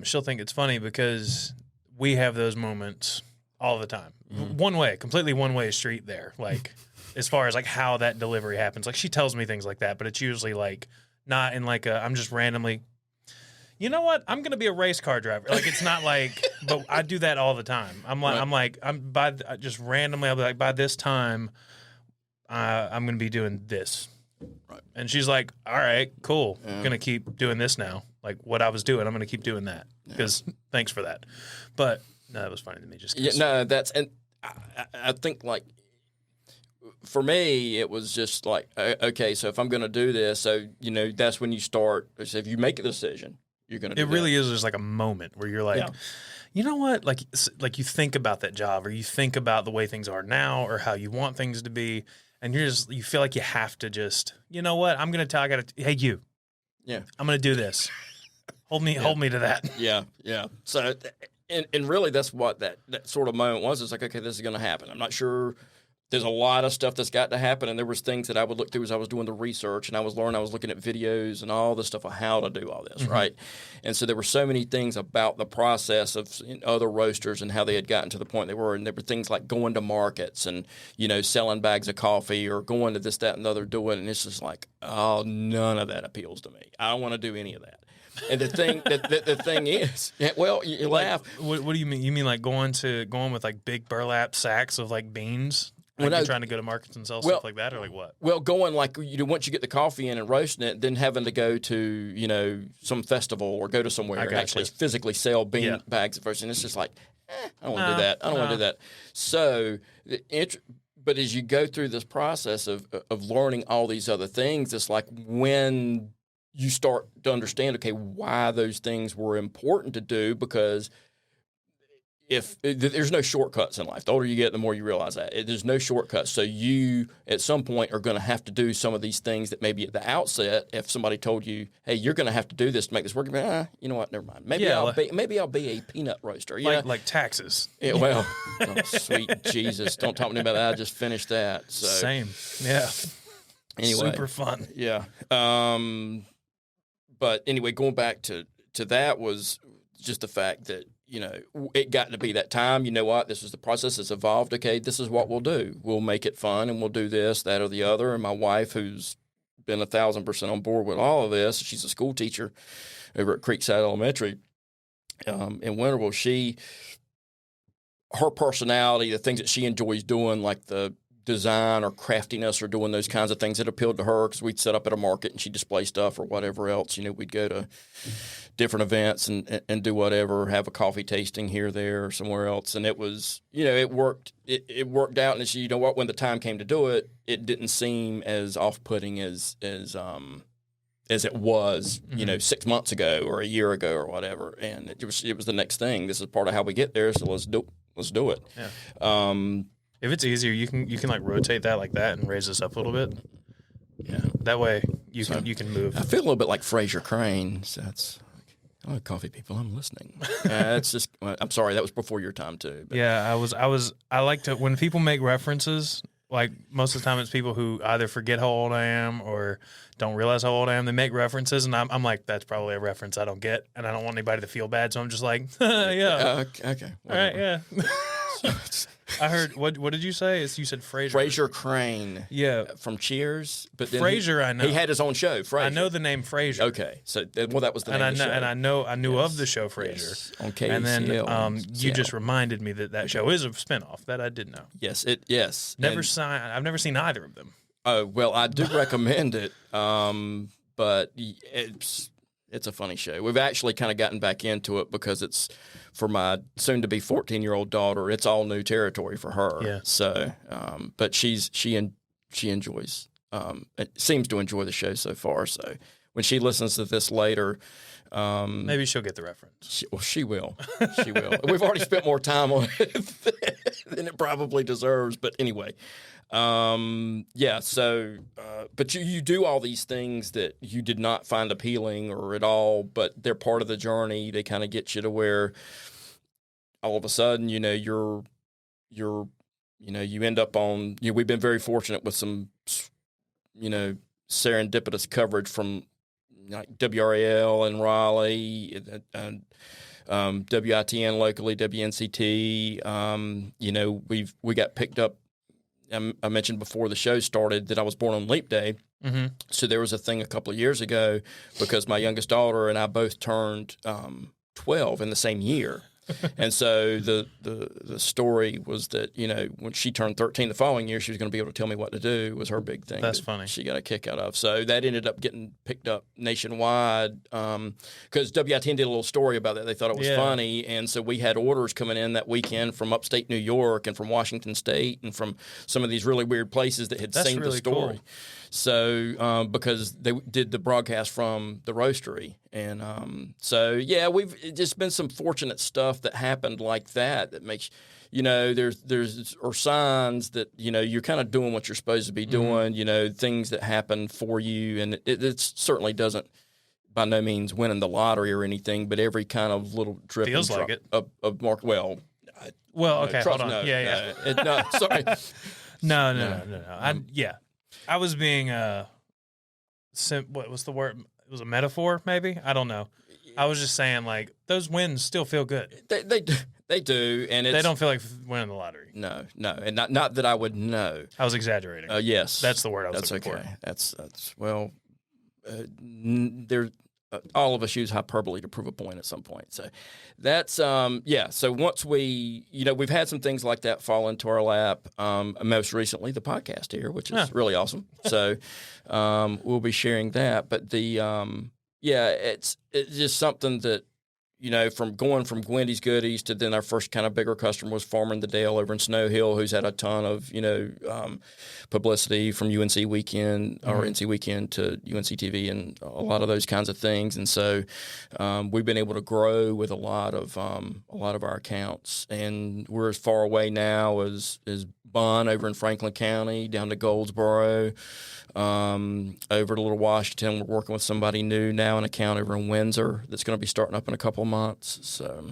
she'll think it's funny, because we have those moments all the time. One way, completely one-way street there, as far as how that delivery happens. She tells me things like that, but it's usually not in I'm just randomly, you know what? I'm going to be a race car driver. It's not but I do that all the time. Just randomly, I'll be like, by this time, I'm going to be doing this. Right. And she's like, all right, cool. Yeah. I'm going to keep doing this now. What I was doing, I'm going to keep doing that, because thanks for that. But no, that was funny to me. And I think for me, it was just okay, so if I'm going to do this, so, that's when you start. So if you make a decision, you're going to do it. It really is just a moment where you're you know what? You think about that job, or you think about the way things are now, or how you want things to be, and you feel like you have to just, you know what? I'm going to hey, you. Yeah. I'm going to do this. Hold me to that. Yeah. Yeah. So, and really that's what that sort of moment was. It's okay, this is going to happen. I'm not sure. There's a lot of stuff that's got to happen, and there was things that I would look through as I was doing the research, and I was looking at videos and all this stuff on how to do all this, right? And so there were so many things about the process of other roasters and how they had gotten to the point they were, and there were things like going to markets and, selling bags of coffee, or going to this, that, and the other doing, and it's just none of that appeals to me. I don't want to do any of that. And the thing is, well, you laugh. What do you mean? You mean like going with like big burlap sacks of like beans? Like you're trying to go to markets and sell stuff like that, or like what? Well, going like once you get the coffee in and roasting it, then having to go to some festival or go to somewhere and actually physically sell bean bags at first, and it's just like, I don't want to do that. I don't want to do that. So, but as you go through this process of learning all these other things, it's like when you start to understand, okay, why those things were important to do, because if there's no shortcuts in life. The older you get, the more you realize that. There's no shortcuts. So you, at some point, are going to have to do some of these things that maybe at the outset, if somebody told you, hey, you're going to have to do this to make this work, you know what, never mind. Maybe I'll be a peanut roaster. Like taxes. Yeah, well, sweet Jesus. Don't talk to me about that. I just finished that. So. Same. Yeah. Anyway. Super fun. Yeah. But anyway, going back to that was just the fact that, it got to be that time. You know what? This is the process. It's evolved. Okay, this is what we'll do. We'll make it fun, and we'll do this, that, or the other. And my wife, who's been 1,000% on board with all of this, she's a school teacher over at Creekside Elementary in Winterville. Her personality, the things that she enjoys doing, like the design or craftiness or doing those kinds of things that appealed to her, because we'd set up at a market and she'd display stuff or whatever else. We'd go to different events and do whatever, have a coffee tasting here, there, or somewhere else. And it was, it worked. It worked out. And you know what? When the time came to do it, it didn't seem as off-putting as it was, 6 months ago or a year ago or whatever. And it was the next thing. This is part of how we get there. So let's do it. Yeah. If it's easier, you can like rotate that like that and raise this up a little bit. Yeah, that way you can move. I feel a little bit like Fraser Crane. So that's coffee people. I'm listening. It's just. I'm sorry, that was before your time too. But. Yeah, I like to when people make references. Like most of the time, it's people who either forget how old I am or don't realize how old I am. They make references, and I'm like, that's probably a reference I don't get, and I don't want anybody to feel bad. So I'm just like, yeah, okay, all right, yeah. I heard what did you say? You said Fraser. Fraser Crane. Yeah, from Cheers. But then Fraser, I know he had his own show. Fraser. I know the name Fraser. Okay, so that was the name of the show. And I knew of the show Fraser on KCL. And then you just reminded me that show is a spinoff that I did know. Yes, I've never seen either of them. Oh well, I do recommend it. But it's a funny show. We've actually kind of gotten back into it because it's for my soon-to-be 14-year-old daughter. It's all new territory for her. Yeah. So, but she enjoys. It seems to enjoy the show so far. So when she listens to this later, maybe she'll get the reference. She will. She will. We've already spent more time on it than it probably deserves. But anyway. Yeah. So, but you do all these things that you did not find appealing or at all, but they're part of the journey. They kind of get you to where all of a sudden, you end up on, we've been very fortunate with some, serendipitous coverage from like WRAL in Raleigh and, WITN locally, WNCT. We got picked up. I mentioned before the show started that I was born on Leap Day. Mm-hmm. So there was a thing a couple of years ago because my youngest daughter and I both turned 12 in the same year. And so the story was that, when she turned 13 the following year, she was going to be able to tell me what to do was her big thing. That's funny. She got a kick out of. So that ended up getting picked up nationwide because WITN did a little story about that. They thought it was funny. And so we had orders coming in that weekend from upstate New York and from Washington State and from some of these really weird places that had seen the story. Cool. So because they did the broadcast from the roastery. And we've just been some fortunate stuff that happened like that makes, there's signs that, you're kind of doing what you're supposed to be doing, things that happen for you. And it certainly doesn't by no means winning the lottery or anything, but every kind of little drip feels like it of mark. Well, okay, hold on. No, sorry. No. I was being what was the word? It was a metaphor, maybe? I don't know. I was just saying, like, those wins still feel good. They do, and they don't feel like winning the lottery. No, and not that I would know. I was exaggerating. Yes, that's the word I was looking okay. for. That's well. There, all of us use hyperbole to prove a point at some point. So that's So once we've had some things like that fall into our lap. Most recently, the podcast here, which is really awesome. So we'll be sharing that. But it's just something that. From going from Gwendy's Goodies to then our first kind of bigger customer was Farming the Dale over in Snow Hill, who's had a ton of, publicity from UNC Weekend or NC Weekend to UNC TV and a lot of those kinds of things. And so we've been able to grow with a lot of our accounts. And we're as far away now as Bunn over in Franklin County, down to Goldsboro, over to Little Washington. We're working with somebody new now, an account over in Windsor that's going to be starting up in a couple of months. So,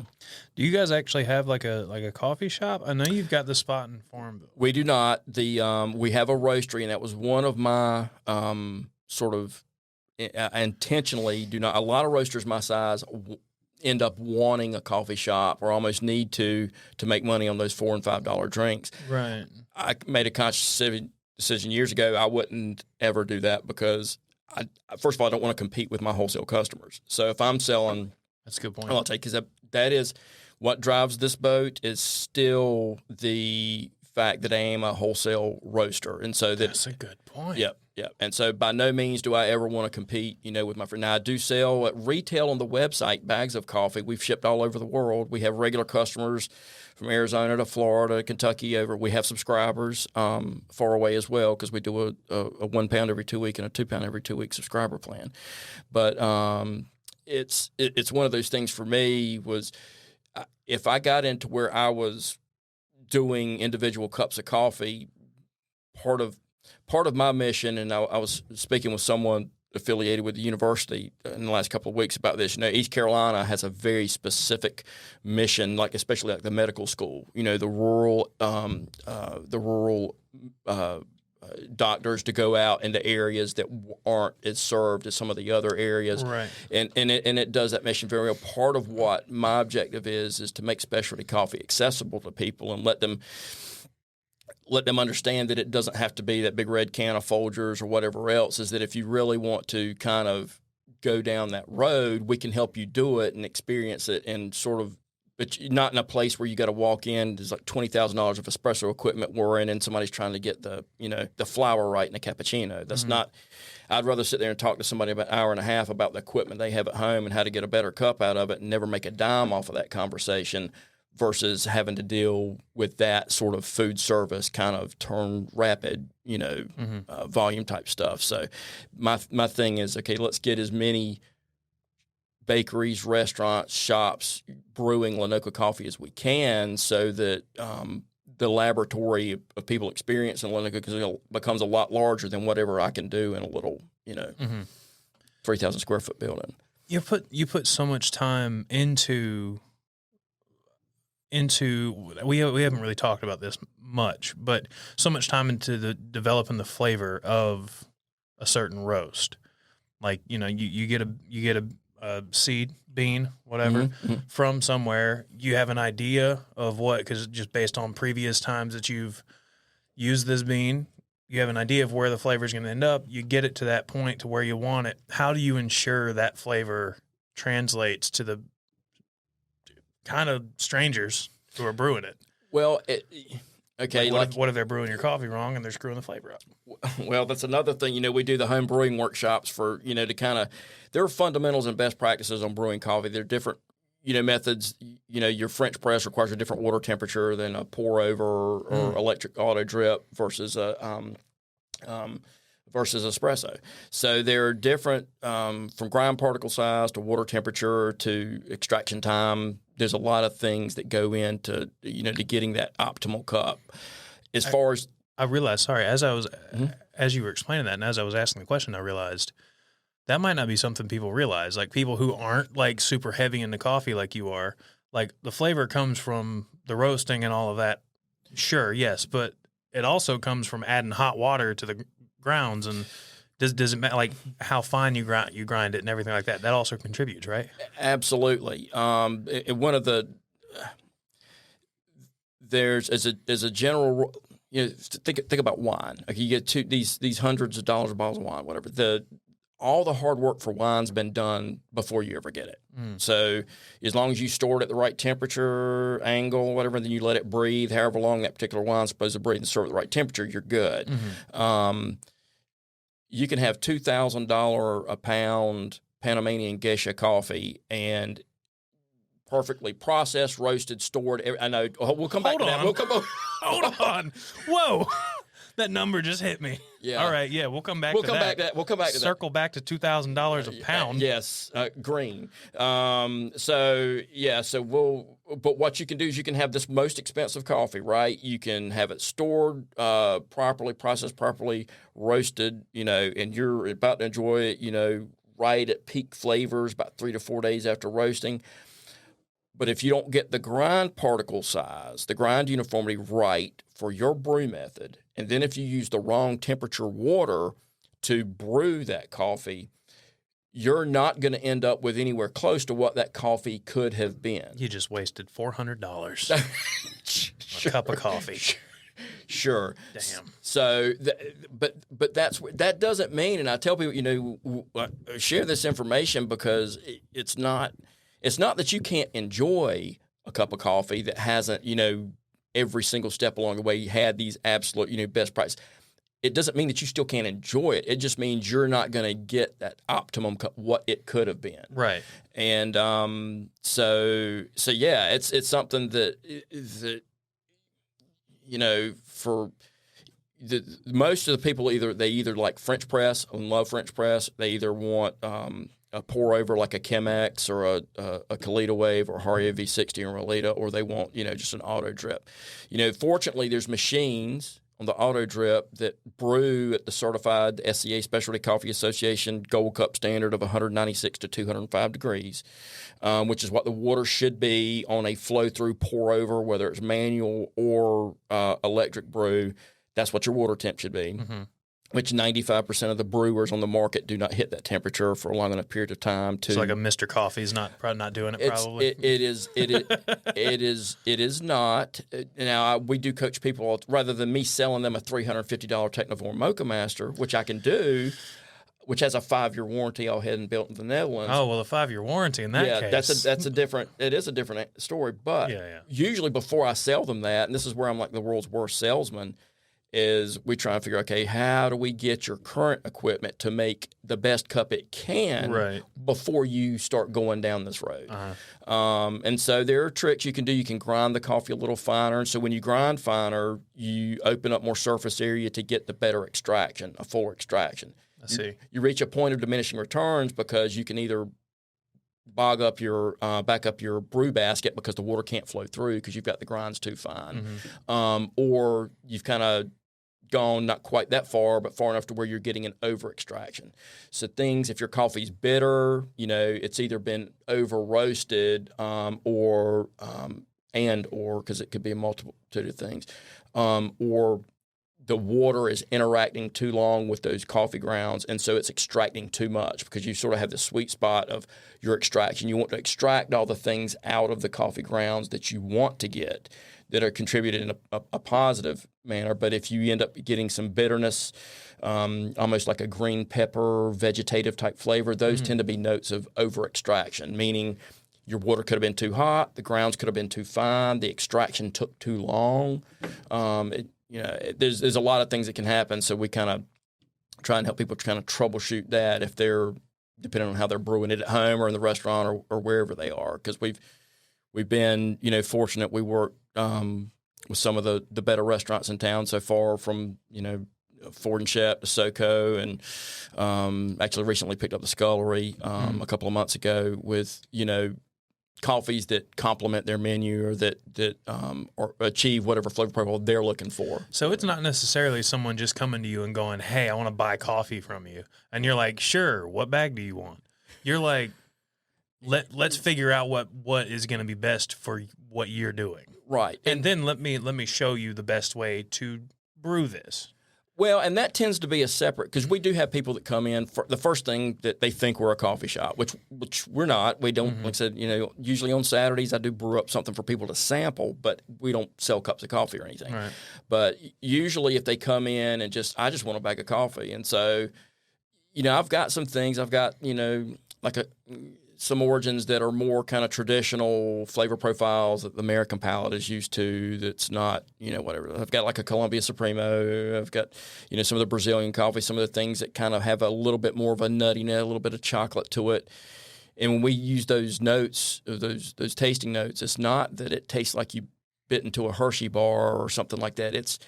do you guys actually have like a coffee shop? I know you've got the spot in Farmville. We do not. We have a roastery, and that was one of my sort of intentionally do not. A lot of roasters my size end up wanting a coffee shop or almost need to make money on those $4 and $5 drinks. Right. I made a conscious decision years ago. I wouldn't ever do that because first of all, I don't want to compete with my wholesale customers. So if I'm selling, that's a good point. I'll take, because that is what drives this boat is still the fact that I am a wholesale roaster. And so that's a good point. Yep. And so by no means do I ever want to compete, with my friend. Now I do sell at retail on the website bags of coffee. We've shipped all over the world. We have regular customers from Arizona to Florida, Kentucky over. We have subscribers far away as well because we do a 1 pound every 2 week and a 2 pound every 2 week subscriber plan. But it's one of those things for me was if I got into where I was doing individual cups of coffee, part of my mission, and I was speaking with someone affiliated with the university in the last couple of weeks about this. East Carolina has a very specific mission, like especially like the medical school. The rural doctors to go out into areas that aren't as served as some of the other areas, right? And it does that mission very well. Part of what my objective is to make specialty coffee accessible to people and let them understand that it doesn't have to be that big red can of Folgers or whatever else, is that if you really want to kind of go down that road, we can help you do it and experience it and sort of, but not in a place where you got to walk in. There's like $20,000 of espresso equipment we're in and somebody's trying to get the flour right in a cappuccino. That's not, I'd rather sit there and talk to somebody about an hour and a half about the equipment they have at home and how to get a better cup out of it and never make a dime off of that conversation, versus having to deal with that sort of food service kind of turn rapid, volume type stuff. So my thing is, okay, let's get as many bakeries, restaurants, shops brewing Lanoca coffee as we can so that the laboratory of people experiencing Lanoca becomes a lot larger than whatever I can do in a little, 3,000 square foot building. You put so much time into we haven't really talked about this much, but so much time into the developing the flavor of a certain roast. Like, you get a seed, bean, whatever, from somewhere. You have an idea of what, because just based on previous times that you've used this bean, you have an idea of where the flavor is going to end up. You get it to that point to where you want it. How do you ensure that flavor translates to the kind of strangers who are brewing it? Well, okay. What if they're brewing your coffee wrong and they're screwing the flavor up? Well, that's another thing. We do the home brewing workshops for, to kind of, there are fundamentals and best practices on brewing coffee. There are different, methods. Your French press requires a different water temperature than a pour over or electric auto drip versus espresso. So there are different, from grind particle size to water temperature to extraction time. There's a lot of things that go into, to getting that optimal cup. As far as I realized, sorry, as you were explaining that and as I was asking the question, I realized that might not be something people realize. Like people who aren't like super heavy into coffee like you are, like the flavor comes from the roasting and all of that. Sure, yes, but it also comes from adding hot water to the grounds. And does it matter like how fine you grind it and everything like that? That also contributes, right? Absolutely. One of the there's as a general, think about wine. Okay, you get these hundreds of dollars of bottles of wine, whatever. all the hard work for wine's been done before you ever get it. So as long as you store it at the right temperature, angle, whatever, then you let it breathe, however long that particular wine's supposed to breathe and serve at the right temperature, you're good. You can have $2,000 a pound Panamanian geisha coffee and perfectly processed, roasted, stored. I know. We'll come back to that. We'll come. Hold on. Whoa. That number just hit me. Yeah. All right. Yeah. We'll come back We'll to come that. back to that. We'll come back to Circle back to $2,000 a pound. Yes. Green. But what you can do is you can have this most expensive coffee, right? You can have it stored properly, processed properly, roasted, and you're about to enjoy it, right at peak flavors about 3 to 4 days after roasting. But if you don't get the grind particle size, the grind uniformity right for your brew method, and then if you use the wrong temperature water to brew that coffee, you're not going to end up with anywhere close to what that coffee could have been. You just wasted $400 a cup of coffee. Sure. Damn. So, but that doesn't mean, and I tell people, share this information because it's not that you can't enjoy a cup of coffee that hasn't, every single step along the way had these absolute, best price. It doesn't mean that you still can't enjoy it. It just means you're not going to get that optimum what it could have been. Right. And so yeah, it's something that for most of the people they either like French press and love French press. They either want a pour over like a Chemex or a Kalita Wave or Haria V60 or Rolita, or they want just an auto drip. Fortunately, there's machines on the auto drip that brew at the certified SCA Specialty Coffee Association Gold Cup standard of 196 to 205 degrees, which is what the water should be on a flow-through pour-over, whether it's manual or electric brew. That's what your water temp should be, which 95% of the brewers on the market do not hit that temperature for a long enough period of time. It's like a Mr. Coffee's probably not doing it. Probably it is not. Now we do coach people rather than me selling them a $350 Technivorm Mocha Master, which I can do, which has a 5-year warranty all head and built in the Netherlands. Oh well, a 5-year warranty in that case. That's a different. It is a different story. But usually before I sell them that, and this is where I'm like the world's worst salesman, is we try and figure, okay, how do we get your current equipment to make the best cup it can before you start going down this road? And so there are tricks you can do. You can grind the coffee a little finer. And so when you grind finer, you open up more surface area to get the better extraction, a fuller extraction. I see. You reach a point of diminishing returns because you can either back up your brew basket because the water can't flow through because you've got the grinds too fine, or you've kind of gone not quite that far, but far enough to where you're getting an over extraction. So if your coffee's bitter, it's either been over roasted, or because it could be a multitude of things, or the water is interacting too long with those coffee grounds, and so it's extracting too much because you sort of have the sweet spot of your extraction. You want to extract all the things out of the coffee grounds that you want to get that are contributed in a positive manner. But if you end up getting some bitterness, almost like a green pepper, vegetative type flavor, those tend to be notes of over extraction, meaning your water could have been too hot, the grounds could have been too fine, the extraction took too long. There's a lot of things that can happen, so we kind of try and help people kind of troubleshoot that if they're, depending on how they're brewing it at home or in the restaurant or wherever they are. Because we've been, fortunate. We work with some of the better restaurants in town so far, from, Ford and Shep to SoCo, and actually recently picked up the Scullery a couple of months ago with, coffees that complement their menu or that or achieve whatever flavor profile they're looking for. So it's not necessarily someone just coming to you and going, "Hey, I want to buy coffee from you," and you're like, "Sure, what bag do you want?" You're like, let's figure out what is going to be best for what you're doing, right? And then let me show you the best way to brew this. Well, and that tends to be a separate, because we do have people that come in for the first thing that they think we're a coffee shop, which we're not. We don't, like I said, usually on Saturdays I do brew up something for people to sample, but we don't sell cups of coffee or anything. Right. But usually if they come in and I just want a bag of coffee. And so, I've got some things. I've got, like some origins that are more kind of traditional flavor profiles that the American palate is used to. That's not, whatever. I've got like a Colombia Supremo. I've got, some of the Brazilian coffee, some of the things that kind of have a little bit more of a nuttiness, a little bit of chocolate to it. And when we use those notes, those tasting notes, it's not that it tastes like you bit into a Hershey bar or something like that. It's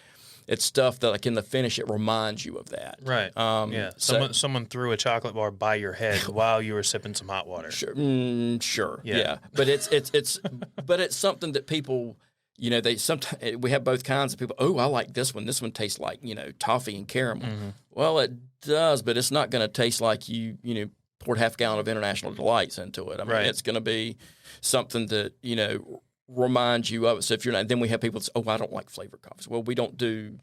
stuff that, like, in the finish, it reminds you of that. Right. Yeah. Someone threw a chocolate bar by your head while you were sipping some hot water. Sure. Yeah. But it's something that people, they sometimes, we have both kinds of people. Oh, I like this one. This one tastes like, toffee and caramel. Mm-hmm. Well, it does, but it's not going to taste like you poured half a gallon of International Delights into it. I mean, It's going to be something that, reminds you of it. So if you're not, then we have people that say, oh, I don't like flavored coffees. Well, we don't do,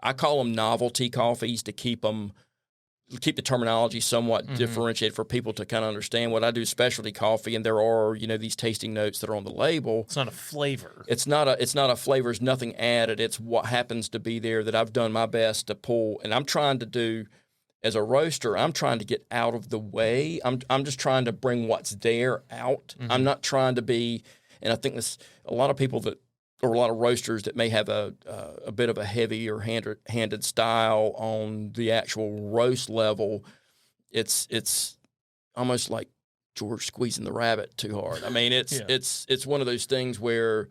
I call them novelty coffees to keep the terminology somewhat differentiated for people to kind of understand. What I do is specialty coffee, and there are, these tasting notes that are on the label. It's not a flavor. It's not a flavor. It's nothing added. It's what happens to be there that I've done my best to pull. And I'm trying to do, as a roaster, I'm trying to get out of the way. I'm just trying to bring what's there out. Mm-hmm. I'm not trying to be, and I think this, a lot of people that, or a lot of roasters that may have a bit of a heavy or handed style on the actual roast level, it's almost like George squeezing the rabbit too hard. I mean, it's one of those things where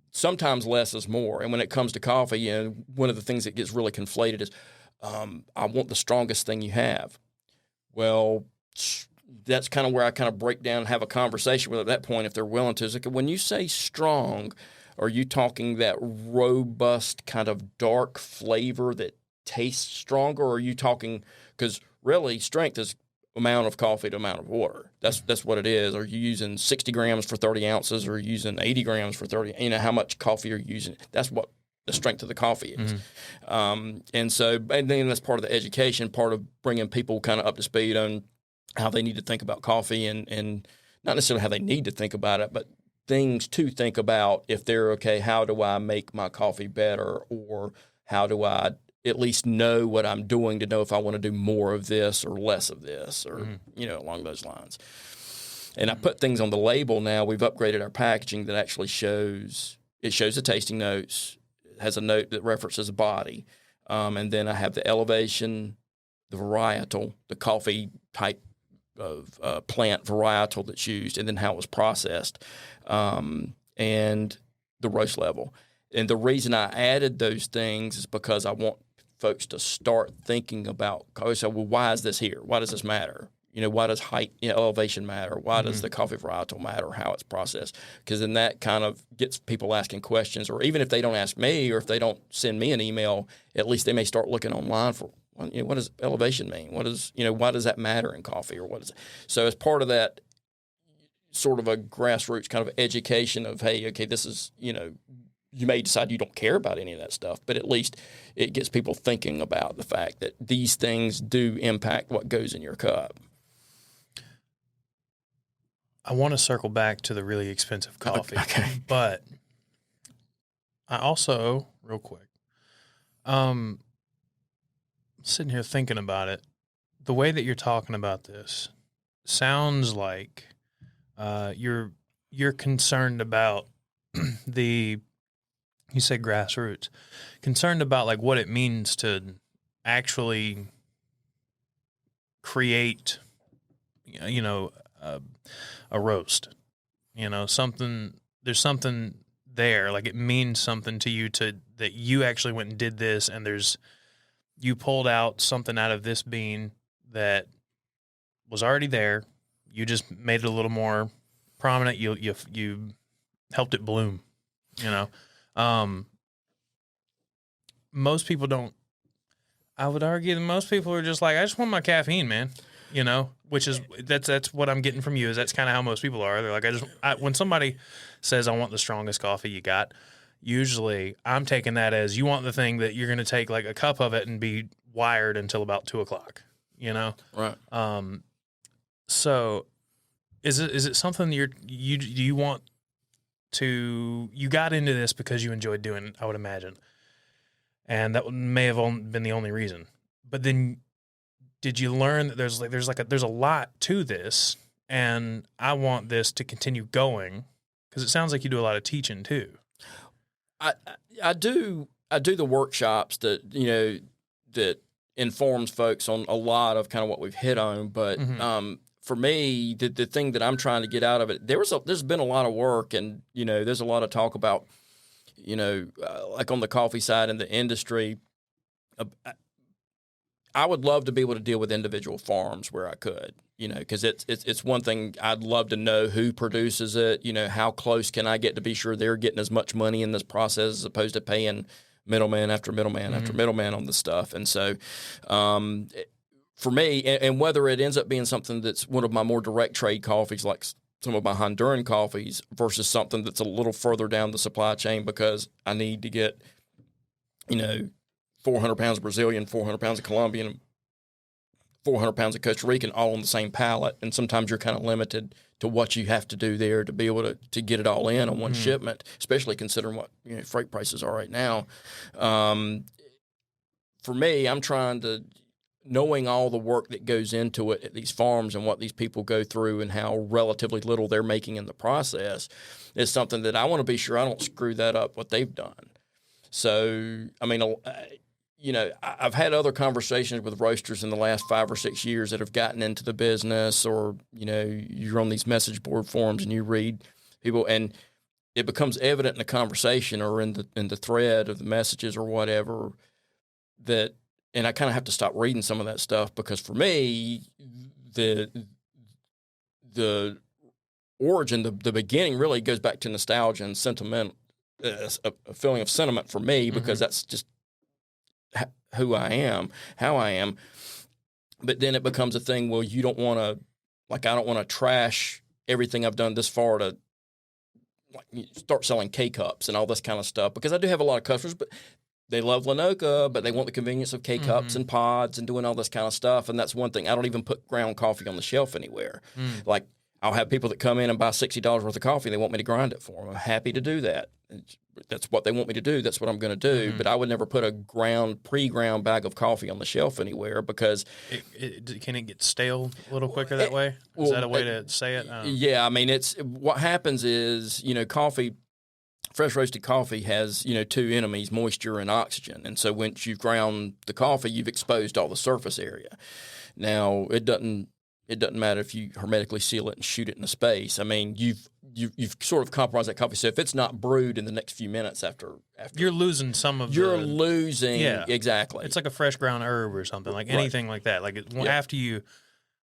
sometimes less is more. And when it comes to coffee, one of the things that gets really conflated is, I want the strongest thing you have. Well, that's kind of where I kind of break down and have a conversation with at that point, if they're willing to. Is like, when you say strong, are you talking that robust kind of dark flavor that tastes stronger? Or are you talking, because really strength is amount of coffee to amount of water. That's what it is. Are you using 60 grams for 30 ounces, or are you using 80 grams for 30? How much coffee are you using? That's what the strength of the coffee is. Mm-hmm. And then that's part of the education, part of bringing people kind of up to speed on how they need to think about coffee, and not necessarily how they need to think about it, but things to think about if they're, okay, how do I make my coffee better, or how do I at least know what I'm doing to know if I want to do more of this or less of this, or, along those lines. And I put things on the label now. We've upgraded our packaging that actually shows the tasting notes. It has a note that references body. And then I have the elevation, the varietal, the coffee type of plant varietal that's used, and then how it was processed, and the roast level. And the reason I added those things is because I want folks to start thinking about, so, well, why is this here? Why does this matter? Why does height, elevation matter? Why does the coffee varietal matter? How it's processed? Because then that kind of gets people asking questions, or even if they don't ask me, or if they don't send me an email, at least they may start looking online for, what does elevation mean? What is, why does that matter in coffee, or what is it? So as part of that sort of a grassroots kind of education of, hey, okay, this is, you may decide you don't care about any of that stuff, but at least it gets people thinking about the fact that these things do impact what goes in your cup. I want to circle back to the really expensive coffee, okay. But I also, real quick, sitting here thinking about it, the way that you're talking about this sounds like you're concerned about you said grassroots, concerned about like what it means to actually create, a roast, something, there's something there, like it means something to you that you actually went and did this, and you pulled out something out of this bean that was already there. You just made it a little more prominent. You helped it bloom, Most people don't. I would argue that most people are just like, I just want my caffeine, man. Which is that's what I'm getting from you. Is that's kind of how most people are. They're like, when somebody says I want the strongest coffee you got, usually I'm taking that as you want the thing that you're going to take like a cup of it and be wired until about 2:00. Right. So is it something you want to? You got into this because you enjoyed doing it, I would imagine, and that may have been the only reason. But then, did you learn that there's a lot to this, and I want this to continue going? Because it sounds like you do a lot of teaching too. I do the workshops that informs folks on a lot of kind of what we've hit on, but for me, the thing that I'm trying to get out of it, there's been a lot of work, and there's a lot of talk about like on the coffee side in the industry. I would love to be able to deal with individual farms where I could, because it's one thing. I'd love to know who produces it. How close can I get to be sure they're getting as much money in this process as opposed to paying middleman after middleman after middleman on the stuff. And so, for me, and whether it ends up being something that's one of my more direct trade coffees, like some of my Honduran coffees, versus something that's a little further down the supply chain because I need to get, 400 pounds of Brazilian, 400 pounds of Colombian, 400 pounds of Costa Rican all on the same pallet. And sometimes you're kind of limited to what you have to do there to be able to get it all in on one shipment, especially considering what freight prices are right now. For me, I'm trying to, knowing all the work that goes into it at these farms and what these people go through and how relatively little they're making in the process is something that I want to be sure I don't screw that up what they've done. So, I mean, I've had other conversations with roasters in the last 5 or 6 years that have gotten into the business, or, you're on these message board forums and you read people, and it becomes evident in the conversation or in the thread of the messages or whatever that, and I kind of have to stop reading some of that stuff, because for me, the origin, the beginning really goes back to nostalgia and sentiment, a feeling of sentiment for me, because that's just who I am, how I am. But then it becomes a thing, well, you don't want to, like, I don't want to trash everything I've done this far to start selling K-Cups and all this kind of stuff, because I do have a lot of customers, but they love Lanoca, but they want the convenience of K-Cups and pods and doing all this kind of stuff. And that's one thing. I don't even put ground coffee on the shelf anywhere. Like, I'll have people that come in and buy $60 worth of coffee, and they want me to grind it for them. I'm happy to do that. That's what they want me to do. That's what I'm going to do. But I would never put a pre-ground bag of coffee on the shelf anywhere, because can it get stale a little quicker that way? Is that a way to say it? Yeah, I mean, it's what happens is, coffee, fresh roasted coffee has, two enemies, moisture and oxygen. And so once you've ground the coffee, you've exposed all the surface area. Now, it doesn't matter if you hermetically seal it and shoot it in a space. I mean, you've sort of compromised that coffee. So if it's not brewed in the next few minutes after you're losing some of losing. Yeah, exactly. It's like a fresh ground herb or something, like anything like that. Like after you,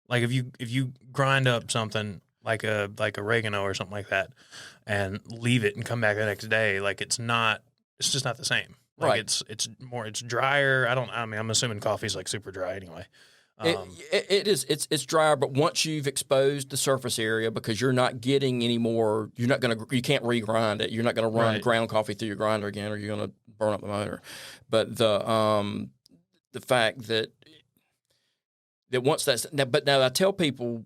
like if you grind up something like oregano or something like that and leave it and come back the next day, like it's just not the same. Like right. It's drier. I'm assuming coffee's like super dry anyway. It is. It's drier, but once you've exposed the surface area, because you're not getting any more, you can't regrind it. You're not going to run ground coffee through your grinder again, or you're going to burn up the motor. But the fact that once that's but now I tell people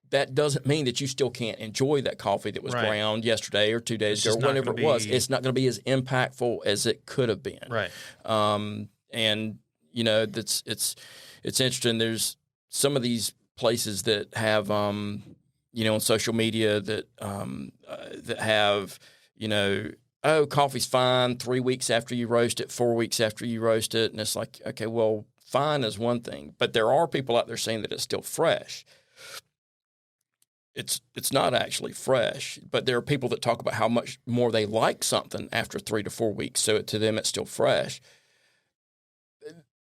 that doesn't mean that you still can't enjoy that coffee that was ground yesterday or 2 days ago or whenever it was. It's not going to be as impactful as it could have been. Right. And it's interesting. There's some of these places that have, on social media that have, coffee's fine 3 weeks after you roast it, 4 weeks after you roast it. And it's like, okay, well, fine is one thing, but there are people out there saying that it's still fresh. It's not actually fresh, but there are people that talk about how much more they like something after 3 to 4 weeks. So to them, it's still fresh.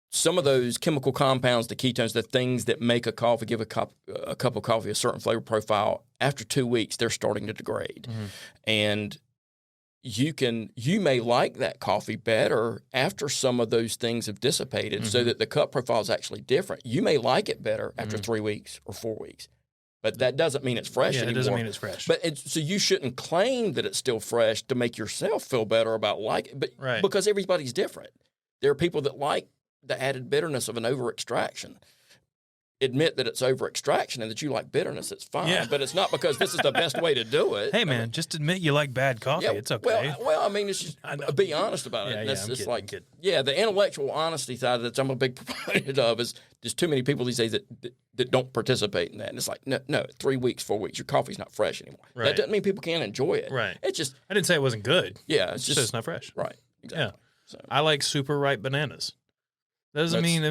Some of those chemical compounds, the ketones, the things that make a coffee, give a cup of coffee a certain flavor profile, after 2 weeks, they're starting to degrade. And you may like that coffee better after some of those things have dissipated, so that the cup profile is actually different. You may like it better after 3 weeks or 4 weeks, but that doesn't mean it's fresh anymore. It doesn't mean it's fresh. But so you shouldn't claim that it's still fresh to make yourself feel better about because everybody's different. There are people that like the added bitterness of an over extraction. admit that it's over extraction and that you like bitterness, it's fine. Yeah. But it's not because this is the best way to do it. Hey, man, just admit you like bad coffee. It's okay. Well, I mean, it's just be honest about it. Yeah, And yeah, it's I'm just kidding. the intellectual honesty side that I'm a big proponent of is there's too many people these days that don't participate in that. And it's like, no, 3 weeks, 4 weeks, your coffee's not fresh anymore. Right. That doesn't mean people can't enjoy it. Right. It's just, I didn't say it wasn't good. yeah, It's just it's not fresh. right. Exactly. Yeah. So I like super ripe bananas. Doesn't mean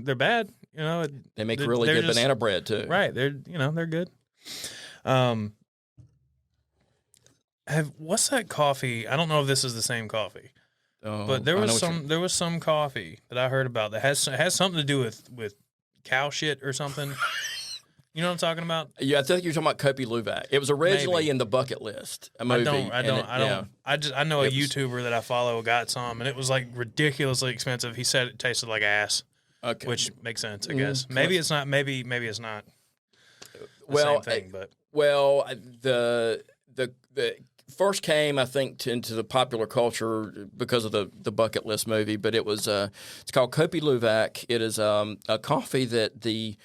they're bad. You know, they make really good banana bread too. Right. They're good. What's that coffee? I don't know if this is the same coffee, but there was some coffee that I heard about that has something to do with cow shit or something. You know what I'm talking about? Yeah, I think you're talking about Kopi Luwak. It was originally in the bucket list. A movie. I know a YouTuber that I follow got some, and it was like ridiculously expensive. He said it tasted like ass. Okay. Which makes sense, I guess. Maybe it's not. Maybe it's not. Same thing, but the first came, I think, into the popular culture because of the bucket list movie. But it was it's called Kopi Luwak. It is a coffee that the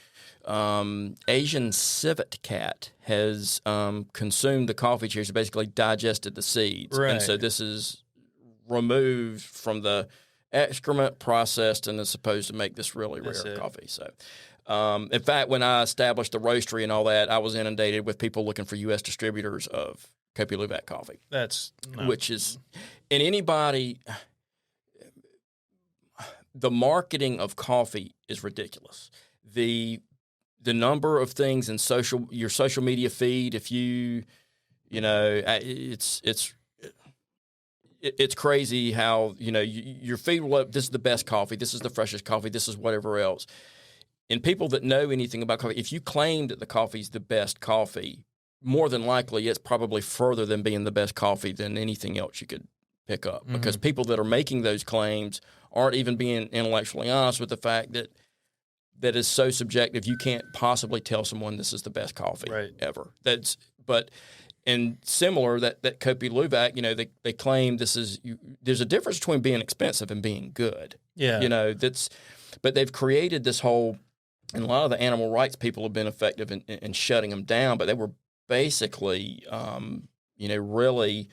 Asian civet cat has consumed the coffee cherries, basically digested the seeds, and so this is removed from the excrement, processed, and is supposed to make this really rare coffee. So, in fact, when I established the roastery and all that, I was inundated with people looking for U.S. distributors of Kopi Luwak coffee. Which is, and anybody, the marketing of coffee is ridiculous. The number of things in your social media feed, if it's crazy how, your feed will this is the best coffee, this is the freshest coffee, this is whatever else. And people that know anything about coffee, if you claim that the coffee's the best coffee, more than likely it's probably further than being the best coffee than anything else you could pick up. Mm-hmm. Because people that are making those claims aren't even being intellectually honest with the fact that is so subjective. You can't possibly tell someone this is the best coffee ever. And similar that Kopi Luwak, they claim this is. There's a difference between being expensive and being good. Yeah, but they've created this whole, and a lot of the animal rights people have been effective in shutting them down. But they were basically, really.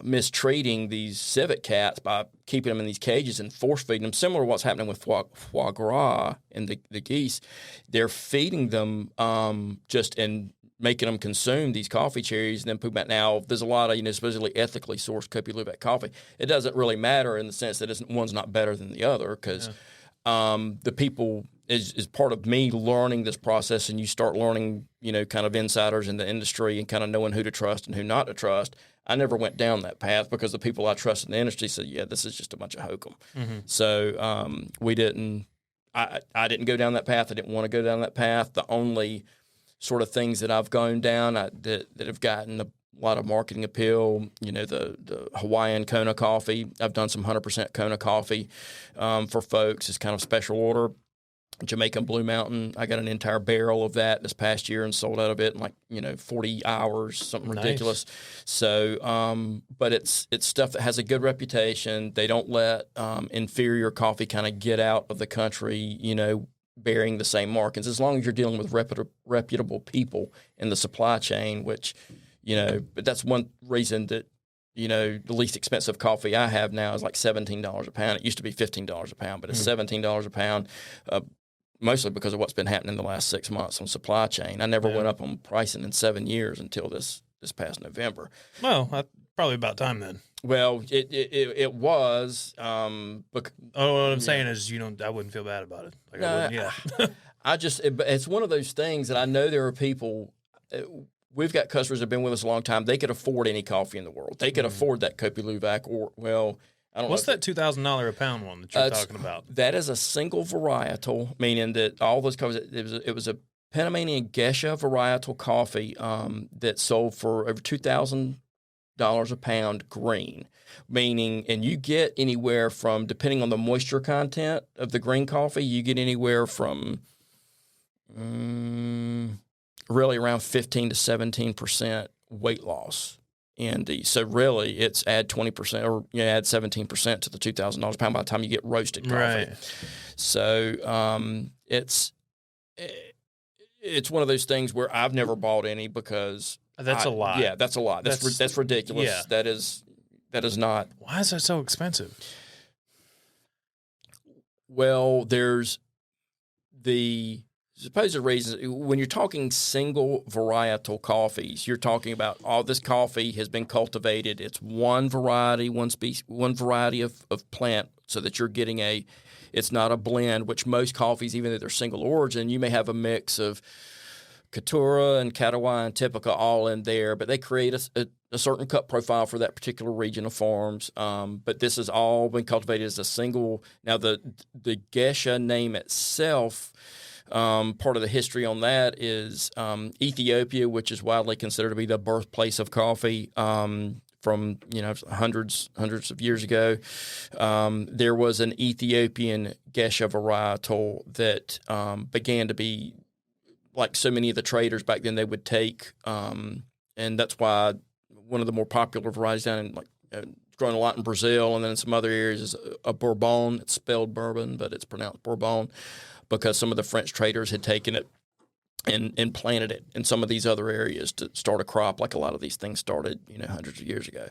Mistreating these civet cats by keeping them in these cages and force feeding them, similar to what's happening with foie gras and the geese. They're feeding them just and making them consume these coffee cherries and then poop out. Now, there's a lot of supposedly ethically sourced Kopi Luwak coffee. It doesn't really matter in the sense that one's not better than the other because the people is part of me learning this process, and you start learning, kind of insiders in the industry and kind of knowing who to trust and who not to trust. I never went down that path because the people I trust in the industry said, yeah, this is just a bunch of hokum. Mm-hmm. So we didn't – I didn't go down that path. I didn't want to go down that path. The only sort of things that I've gone down that have gotten a lot of marketing appeal, the Hawaiian Kona coffee. I've done some 100% Kona coffee for folks. It's kind of special order. Jamaican Blue Mountain. I got an entire barrel of that this past year and sold out of it in 40 hours, something ridiculous. So, but it's stuff that has a good reputation. They don't let inferior coffee kind of get out of the country, bearing the same markings. As long as you're dealing with reputable people in the supply chain, which, but that's one reason that, the least expensive coffee I have now is like $17 a pound. It used to be $15 a pound, but it's $17 a pound. Mostly because of what's been happening in the last 6 months on supply chain. I never went up on pricing in 7 years until this past November. Well, probably about time then. Well, it was. What I'm saying is, I wouldn't feel bad about it. It's one of those things that I know there are people. We've got customers that have been with us a long time. They could afford any coffee in the world. They could afford that Kopi Luwak What's that $2,000 a pound one that you're talking about? That is a single varietal, meaning that all those coffees. It was a Panamanian Gesha varietal coffee that sold for over $2,000 a pound green, meaning, and you get anywhere from, depending on the moisture content of the green coffee, you get anywhere from really around 15 to 17% weight loss So really, it's add 20% or add 17% to the $2,000 a pound by the time you get roasted coffee. Right. So it's one of those things where I've never bought any because That's a lot. Yeah, that's a lot. That's ridiculous. Yeah. That is not. Why is that so expensive? Well, there's the supposed reasons. When you're talking single varietal coffees, you're talking about all this coffee has been cultivated. It's one variety, one variety of plant, so that you're getting it's not a blend, which most coffees, even if they're single origin, you may have a mix of Caturra and Catawba and Typica all in there, but they create a certain cut profile for that particular region of farms. But this has all been cultivated as a single. Now, the Gesha name itself, part of the history on that is Ethiopia, which is widely considered to be the birthplace of coffee. From hundreds of years ago, there was an Ethiopian Gesha varietal that began to be like so many of the traders back then. They would take, and that's why one of the more popular varieties down in grown a lot in Brazil and then in some other areas is a Bourbon. It's spelled Bourbon, but it's pronounced Bourbon because some of the French traders had taken it and planted it in some of these other areas to start a crop, like a lot of these things started, hundreds of years ago.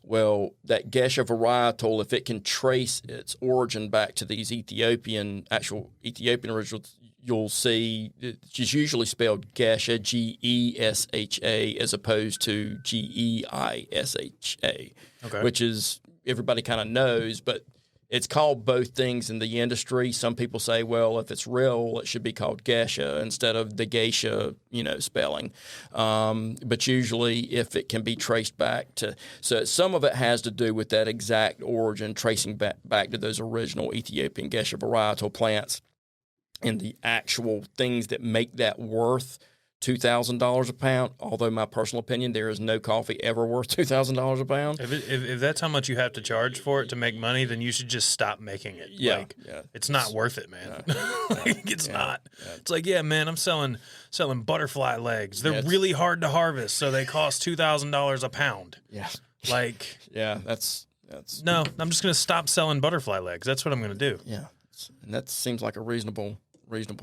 Well, that Gesha varietal, if it can trace its origin back to these actual Ethiopian originals, you'll see it's usually spelled Gesha, Gesha, as opposed to Geisha, which is everybody kind of knows, but it's called both things in the industry. Some people say, well, if it's real, it should be called Gesha instead of the Geisha, spelling. But usually if it can be traced back to – so some of it has to do with that exact origin, tracing back to those original Ethiopian Gesha varietal plants and the actual things that make that worth $2,000 a pound, although my personal opinion, there is no coffee ever worth $2,000 a pound. If that's how much you have to charge for it to make money, then you should just stop making it. Yeah. It's not worth it, man. It's not. Yeah. It's like, yeah, man, I'm selling butterfly legs. They're really hard to harvest, so they cost $2,000 a pound. Yeah. That's no, I'm just going to stop selling butterfly legs. That's what I'm going to do. Yeah. And that seems like a reasonable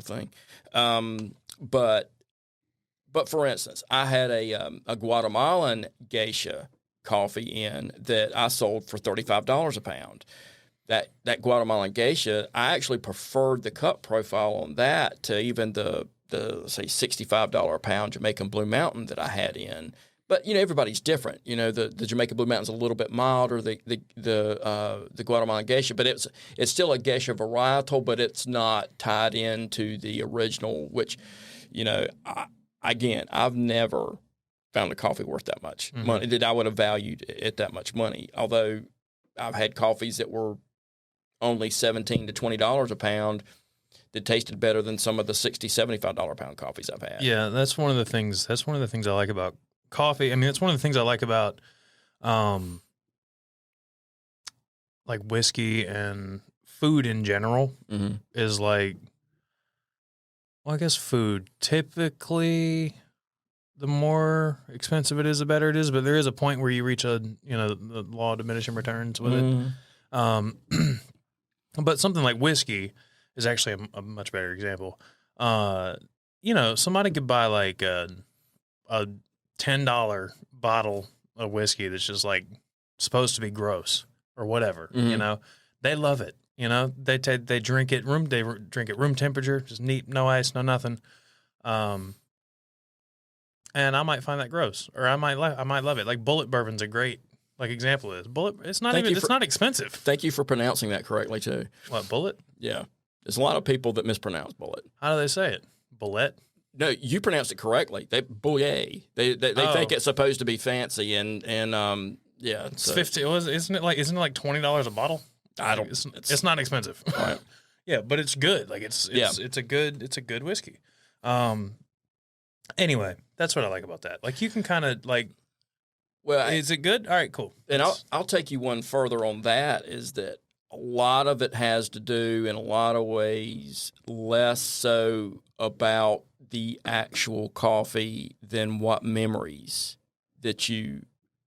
thing. But for instance, I had a Guatemalan Geisha coffee in that I sold for $35 a pound. That Guatemalan Geisha, I actually preferred the cut profile on that to even the say $65 a pound Jamaican Blue Mountain that I had in. But everybody's different. The Jamaican Blue Mountain's a little bit milder, the Guatemalan Geisha, but it's still a Geisha varietal, but it's not tied into the original, which I've never found a coffee worth that much money that I would have valued at that much money. Although I've had coffees that were only $17 to $20 a pound that tasted better than some of the $60, $75 a pound coffees I've had. Yeah, that's one of the things I like about coffee. I mean, it's one of the things I like about like whiskey and food in general is like, well, I guess food. Typically, the more expensive it is, the better it is. But there is a point where you reach the law of diminishing returns with it. But something like whiskey is actually a much better example. Somebody could buy like a $10 bottle of whiskey that's just like supposed to be gross or whatever. They love it. They drink it room temperature, just neat, no ice, no nothing. And I might find that gross, or I might love it. Like Bullet Bourbon's a great example of this. Bullet, it's not expensive. Thank you for pronouncing that correctly too. What, Bullet? Yeah, there's a lot of people that mispronounce Bullet. How do they say it? Bullet? No, you pronounced it correctly. Bullet. They think it's supposed to be fancy and yeah. It's 50. Isn't it like $20 a bottle? It's not expensive. Right. Yeah, but it's good. Like it's a good whiskey. Anyway, that's what I like about that. Like you can kind of like, well, is it good? All right, cool. And I'll take you one further on that. Is that a lot of it has to do in a lot of ways less so about the actual coffee than what memories that you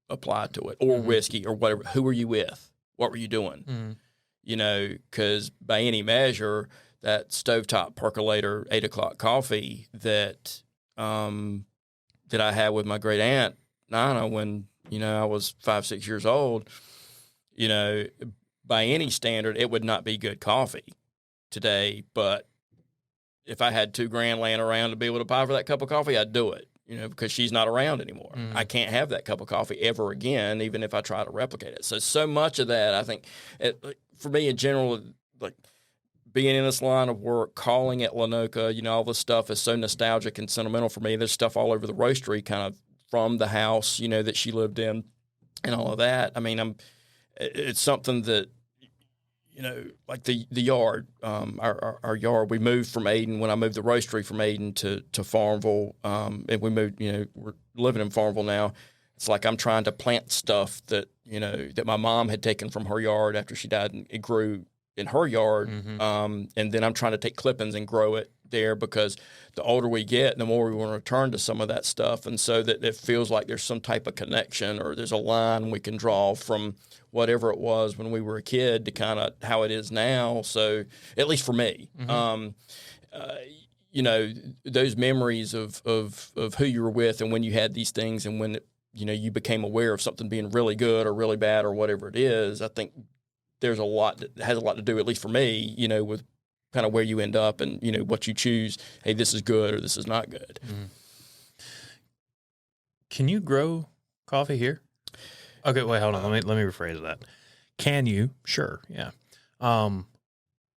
applied to it, or whiskey or whatever. Who were you with? What were you doing? Mm. You know, because by any measure, that stovetop percolator 8 o'clock coffee that that I had with my great aunt Nana when, you know, I was 5-6 years old, you know, by any standard, it would not be good coffee today. But if I had $2,000 laying around to be able to buy for that cup of coffee, I'd do it, you know, because she's not around anymore. Mm. I can't have that cup of coffee ever again, even if I try to replicate it. So much of that, I think, for me in general, like being in this line of work, calling it Lanoca, you know, all this stuff is so nostalgic and sentimental for me. There's stuff all over the roastery kind of from the house, you know, that she lived in and all of that. I mean, it's something that, you know, like the yard, our yard, we moved from Aden when I moved the roastery from Aden to Farmville. And we moved, you know, we're living in Farmville now. It's like I'm trying to plant stuff that, you know, that my mom had taken from her yard after she died, and it grew in her yard. Mm-hmm. And then I'm trying to take clippings and grow it there, because the older we get, the more we want to return to some of that stuff. And so that it feels like there's some type of connection, or there's a line we can draw from whatever it was when we were a kid to kind of how it is now. So at least for me, Mm-hmm. you know, those memories of who you were with and when you had these things, and when, you know, you became aware of something being really good or really bad or whatever it is, I think there's a lot that has a lot to do, at least for me, you know, with kind of where you end up and, you know, what you choose. Hey, this is good or this is not good. Mm-hmm. Can you grow coffee here? Okay, wait, hold on. Let me rephrase that. Can you? Sure, yeah.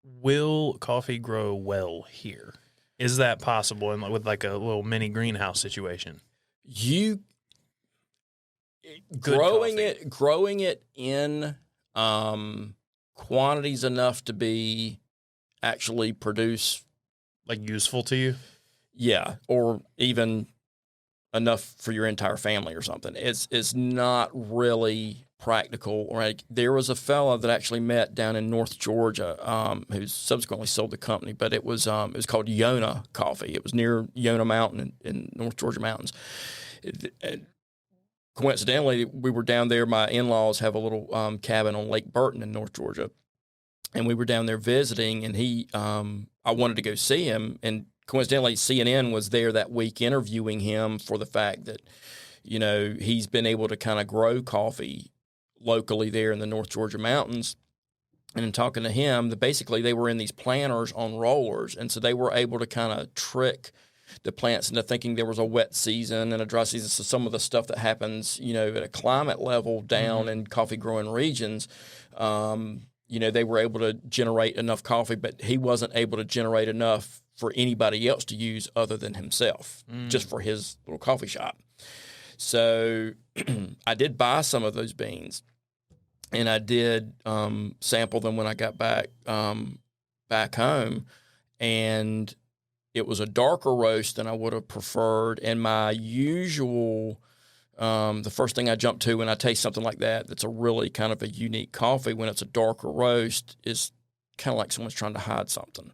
Will coffee grow well here? Is that possible in with like a little mini greenhouse situation? Growing it in quantities enough to be actually produce, Like useful to you? yeah, or even enough for your entire family or something. It's not really practical. Right? There was a fella that actually met down in North Georgia, who subsequently sold the company, but it was called Lanoca Coffee. It was near Yona Mountain in North Georgia mountains. Coincidentally, we were down there. My in-laws have a little cabin on Lake Burton in North Georgia, and we were down there visiting. And I wanted to go see him, and coincidentally, CNN was there that week interviewing him for the fact that, you know, he's been able to kind of grow coffee locally there in the North Georgia mountains. And in talking to him, basically they were in these planters on rollers, and so they were able to kind of trick the plants into thinking there was a wet season and a dry season. So some of the stuff that happens, you know, at a climate level down in coffee growing regions, you know, they were able to generate enough coffee, but he wasn't able to generate enough for anybody else to use other than himself, just for his little coffee shop. So I did buy some of those beans, and I did sample them when I got back home, and it was a darker roast than I would have preferred. And my usual, the first thing I jump to when I taste something like that, that's a really kind of a unique coffee, when it's a darker roast, is kind of like someone's trying to hide something.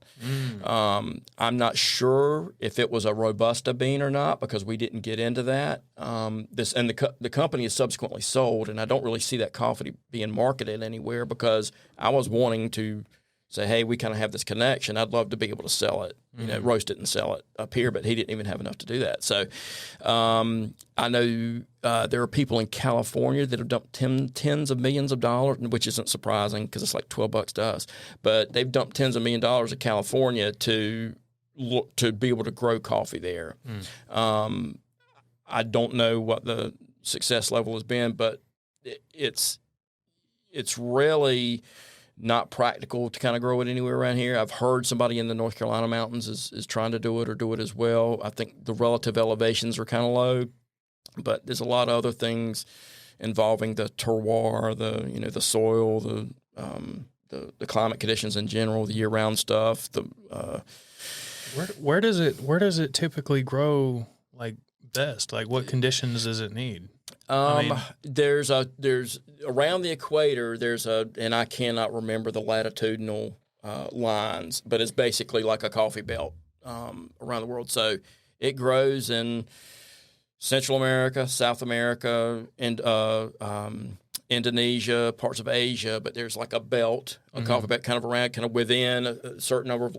I'm not sure if it was a Robusta bean or not, because we didn't get into that. The company is subsequently sold, and I don't really see that coffee being marketed anywhere, because I was wanting to say, hey, we kind of have this connection. I'd love to be able to sell it, you know, roast it and sell it up here, but he didn't even have enough to do that. So I know there are people in California that have dumped tens of millions of dollars, which isn't surprising because it's like $12 to us, but they've dumped tens of millions of dollars in California to be able to grow coffee there. I don't know what the success level has been, but it's really not practical to kind of grow it anywhere around here. I've heard somebody in the North Carolina mountains is trying to do it or do it as well. I think the relative elevations are kind of low, but there's a lot of other things involving the terroir, the soil, the climate conditions in general, the year-round stuff. Where does it typically grow like best? Like what conditions does it need? There's around the equator, and I cannot remember the latitudinal lines, but it's basically like a coffee belt around the world. So it grows in Central America, South America, and Indonesia, parts of Asia, but there's like a belt, a coffee belt kind of around, kind of within a certain number of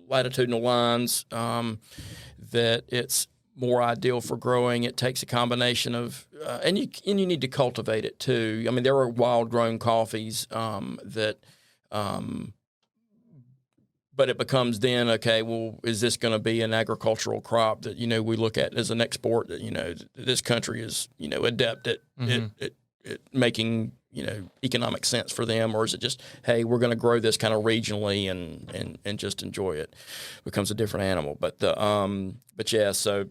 latitudinal lines that it's more ideal for growing. It takes a combination of, and you need to cultivate it too. I mean, there are wild grown coffees that, but it becomes then, okay, well, is this going to be an agricultural crop that, we look at as an export that, this country is, adept at, at making, economic sense for them? Or is it just, hey, we're going to grow this kind of regionally and just enjoy it? It becomes a different animal. But yeah, so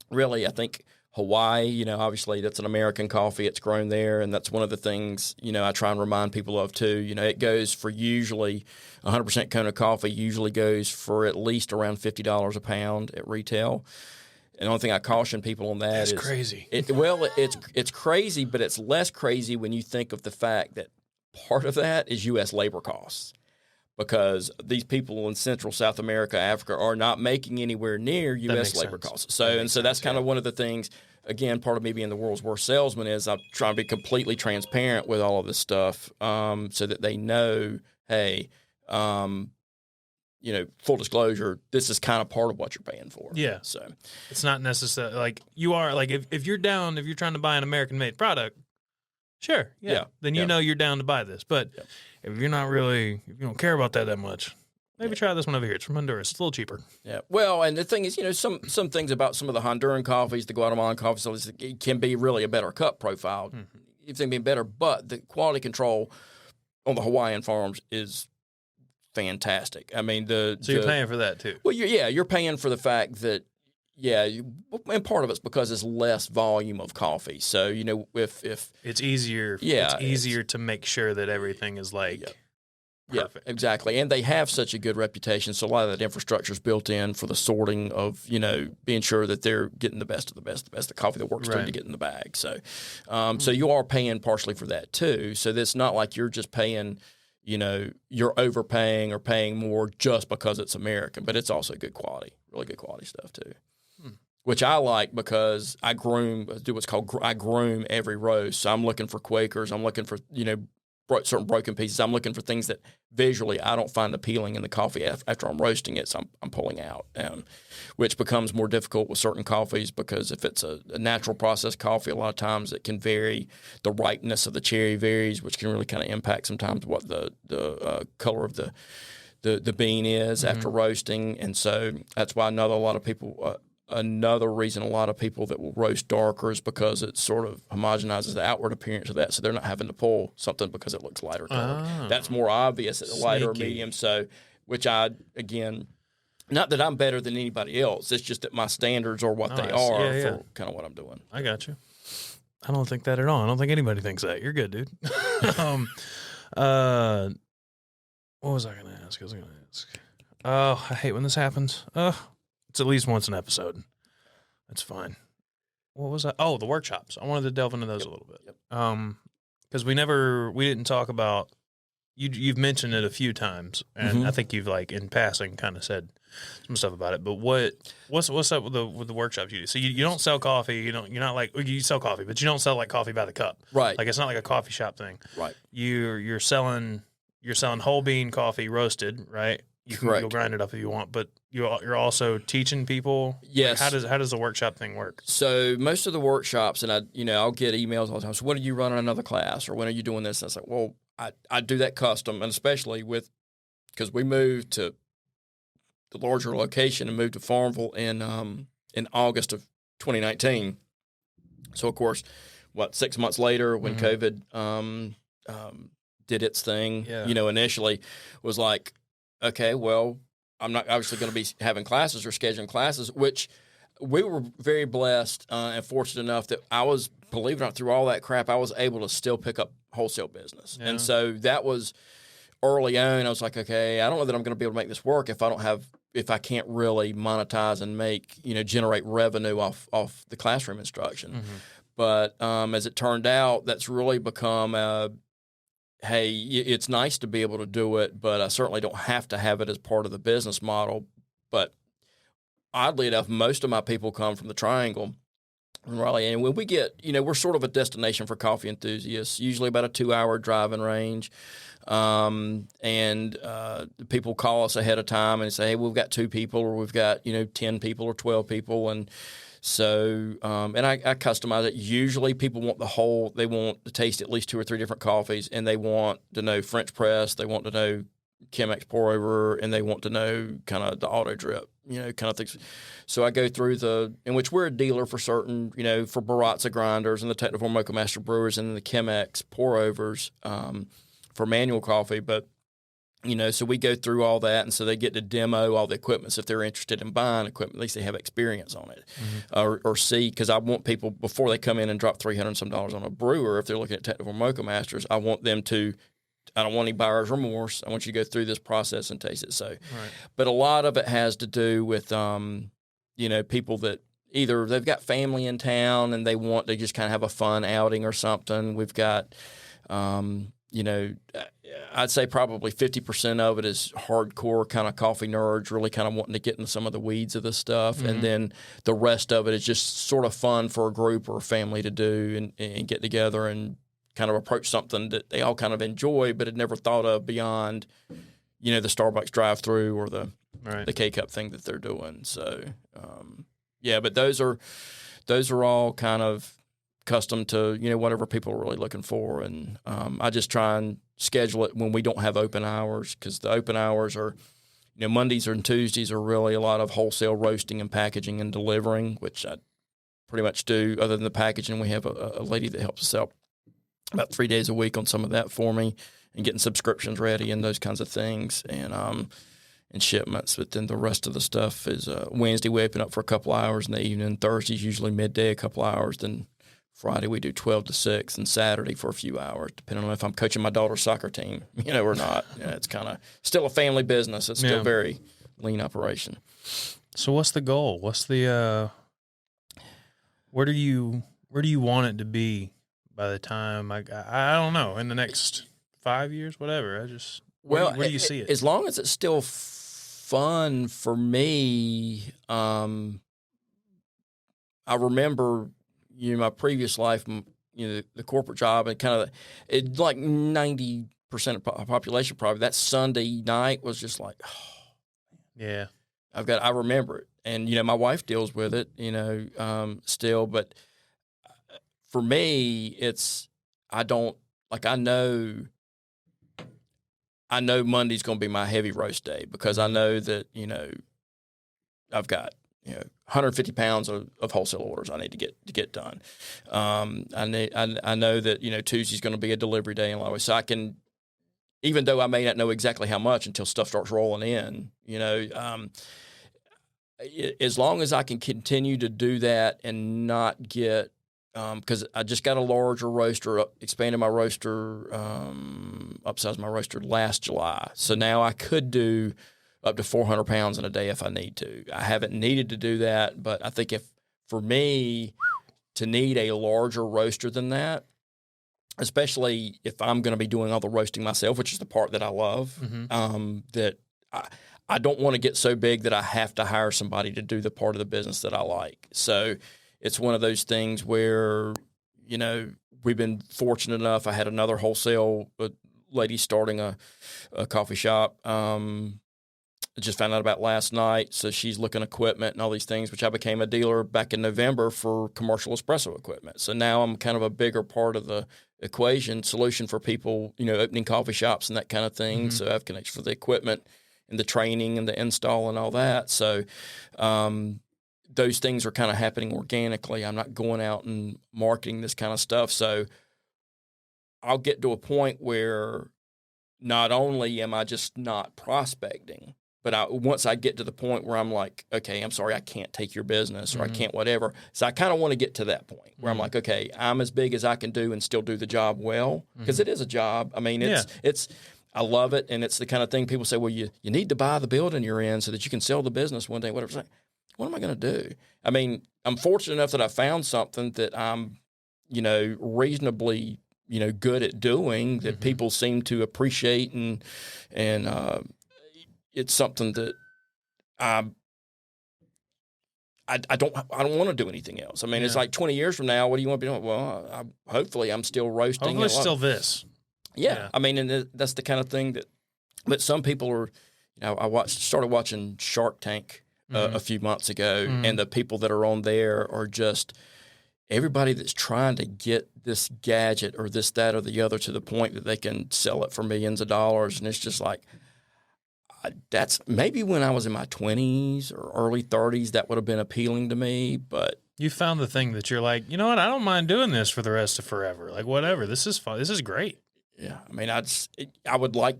really, I think Hawaii, obviously that's an American coffee. It's grown there, and that's one of the things, I try and remind people of too. It goes for usually 100% Kona coffee usually goes for at least around $50 a pound at retail. And the only thing I caution people on that is crazy. It's crazy, but it's less crazy when you think of the fact that part of that is U.S. labor costs. Because these people in Central, South America, Africa are not making anywhere near U.S. labor costs. So that's kind of one of the things. Again, part of me being the world's worst salesman is I'm trying to be completely transparent with all of this stuff, so that they know, hey, full disclosure, this is kind of part of what you're paying for. Yeah. So it's not necessarily like you are like if you're down, if you're trying to buy an American-made product, sure, yeah. Then you're down to buy this, but. Yeah. If you're not really, if you don't care about that much, maybe try this one over here. It's from Honduras. It's a little cheaper. Yeah. Well, and the thing is, some things about some of the Honduran coffees, the Guatemalan coffees, it can be really a better cup profile. If they be better, but the quality control on the Hawaiian farms is fantastic. I mean, so you're paying for that too. Well, you're paying for the fact that. Yeah, and part of it's because it's less volume of coffee. So if it's easier, it's easier to make sure that everything is perfect. Yeah, exactly. And they have such a good reputation, so a lot of that infrastructure is built in for the sorting of being sure that they're getting the best of the best, the coffee that works through to get in the bag. So, so you are paying partially for that too. So it's not like you're just paying. You're overpaying or paying more just because it's American, but it's also good quality, really good quality stuff too. Which I like because I do what's called I groom every roast. So I'm looking for Quakers. I'm looking for, certain broken pieces. I'm looking for things that visually I don't find appealing in the coffee after I'm roasting it. So I'm pulling out, which becomes more difficult with certain coffees because if it's a natural processed coffee, a lot of times it can vary. The ripeness of the cherry varies, which can really kind of impact sometimes what the color of the bean is after roasting. And so that's why another reason a lot of people that will roast darker is because it sort of homogenizes the outward appearance of that, so they're not having to pull something because it looks lighter colored. That's more obvious at the lighter or medium. So, which again, not that I'm better than anybody else. It's just that my standards are what they are for kind of what I'm doing. I got you. I don't think that at all. I don't think anybody thinks that. You're good, dude. What was I going to ask? Oh, I hate when this happens. It's at least once an episode. That's fine. What was that? Oh, the workshops. I wanted to delve into those a little bit. Because we didn't talk about, you've mentioned it a few times, and I think you've in passing kind of said some stuff about it. But what's up with the workshops you do? So you don't sell coffee. You sell coffee, but you don't sell coffee by the cup. Right. Like it's not like a coffee shop thing. Right. You're selling whole bean coffee roasted, right? You'll grind it up if you want, but you're also teaching people. Yes. How does the workshop thing work? So most of the workshops, and I'll get emails all the time. So when are you running another class, or when are you doing this? And I was like, well, I do that custom, and especially because we moved to the larger location and moved to Farmville in August of 2019. So of course, 6 months later when COVID did its thing, initially was like, okay, well, I'm not obviously going to be having classes or scheduling classes, which we were very blessed and fortunate enough that I was, believe it or not, through all that crap, I was able to still pick up wholesale business. Yeah. And so that was early on. I was like, okay, I don't know that I'm going to be able to make this work if I can't really monetize and generate revenue off the classroom instruction. But as it turned out, that's really become hey, it's nice to be able to do it, but I certainly don't have to have it as part of the business model. But oddly enough, most of my people come from the Triangle, Raleigh. And when we get, we're sort of a destination for coffee enthusiasts, usually about a 2-hour driving range. People call us ahead of time and say, hey, we've got 2 people, or we've got, 10 people or 12 people. And so, and I customize it. Usually people want they want to taste at least 2 or 3 different coffees, and they want to know French press, they want to know Chemex pour over, and they want to know kind of the auto drip, kind of things. So I go through in which we're a dealer for certain, for Baratza grinders and the Techniform Mocha Master brewers, and then the Chemex pour overs, for manual coffee. But, so we go through all that, and so they get to demo all the equipment. So if they're interested in buying equipment, at least they have experience on it, or see, because I want people, before they come in and drop $300 and some on a brewer, if they're looking at Techniform Mocha Masters, I want them to, I don't want any buyer's remorse. I want you to go through this process and taste it. So, But a lot of it has to do with, people that either they've got family in town and they just kind of have a fun outing or something. We've got, I'd say probably 50% of it is hardcore kind of coffee nerds, really kind of wanting to get into some of the weeds of this stuff. And then the rest of it is just sort of fun for a group or a family to do and get together and kind of approach something that they all kind of enjoy, but had never thought of beyond, the Starbucks drive-through or the K-Cup thing that they're doing. So, but those are all kind of custom to, whatever people are really looking for. And I just try and schedule it when we don't have open hours, because the open hours are, Mondays and Tuesdays are really a lot of wholesale roasting and packaging and delivering, which I pretty much do. Other than the packaging, we have a lady that helps us out about 3 days a week on some of that for me, and getting subscriptions ready and those kinds of things, and shipments. But then the rest of the stuff is Wednesday we open up for a couple hours in the evening. Thursday's usually midday, a couple hours. Then Friday we do 12 to 6, and Saturday for a few hours, depending on if I'm coaching my daughter's soccer team, or not. It's kind of still a family business. It's still very lean operation. So what's the goal? What's the where do you want it to be by the time I don't know, in the next 5 years, whatever? Where do you see it? As long as it's still fun for me. I remember, my previous life, the corporate job, and kind of like 90% of the population probably, that Sunday night was just like, yeah. I remember it, and my wife deals with it, still, but for me, I know Monday's going to be my heavy roast day, because I know that, I've got, 150 pounds of wholesale orders I need to get done. I know that, Tuesday's going to be a delivery day in a lot of ways. So I can, even though I may not know exactly how much until stuff starts rolling in, as long as I can continue to do that and not get, because I just got a larger roaster, expanded my roaster, upsized my roaster last July. So now I could do up to 400 pounds in a day if I need to. I haven't needed to do that, but I think for me to need a larger roaster than that, especially if I'm going to be doing all the roasting myself, which is the part that I love, that I don't want to get so big that I have to hire somebody to do the part of the business that I like. So it's one of those things where, we've been fortunate enough. I had another wholesale lady starting a coffee shop. I just found out about last night. So she's looking at equipment and all these things, which I became a dealer back in November for commercial espresso equipment. So now I'm kind of a bigger part of the solution for people, opening coffee shops and that kind of thing. So I have connections for the equipment and the training and the install and all that. So those things are kind of happening organically. I'm not going out and marketing this kind of stuff. So I'll get to a point where not only am I just not prospecting, but once I get to the point where I'm like, okay, I'm sorry, I can't take your business, or I can't whatever. So I kind of want to get to that point where I'm like, okay, I'm as big as I can do and still do the job well, because it is a job. I mean, it's I love it, and it's the kind of thing people say, well, you need to buy the building you're in so that you can sell the business one day, whatever. It's like, what am I going to do? I mean, I'm fortunate enough that I found something that I'm, reasonably, good at doing, that people seem to appreciate, and it's something that I don't want to do anything else. I mean, it's like 20 years from now, what do you want to be doing? Well, hopefully I'm still roasting. Hopefully it's still this. Yeah. I mean, and that's the kind of thing that, but some people are, started watching Shark Tank a few months ago, and the people that are on there are just everybody that's trying to get this gadget or this, that, or the other to the point that they can sell it for millions of dollars. And it's just like, that's maybe when I was in my 20s or early 30s, that would have been appealing to me. But you found the thing that you're like, you know what? I don't mind doing this for the rest of forever. Like, whatever. This is fun. This is great. Yeah. I mean, I would like,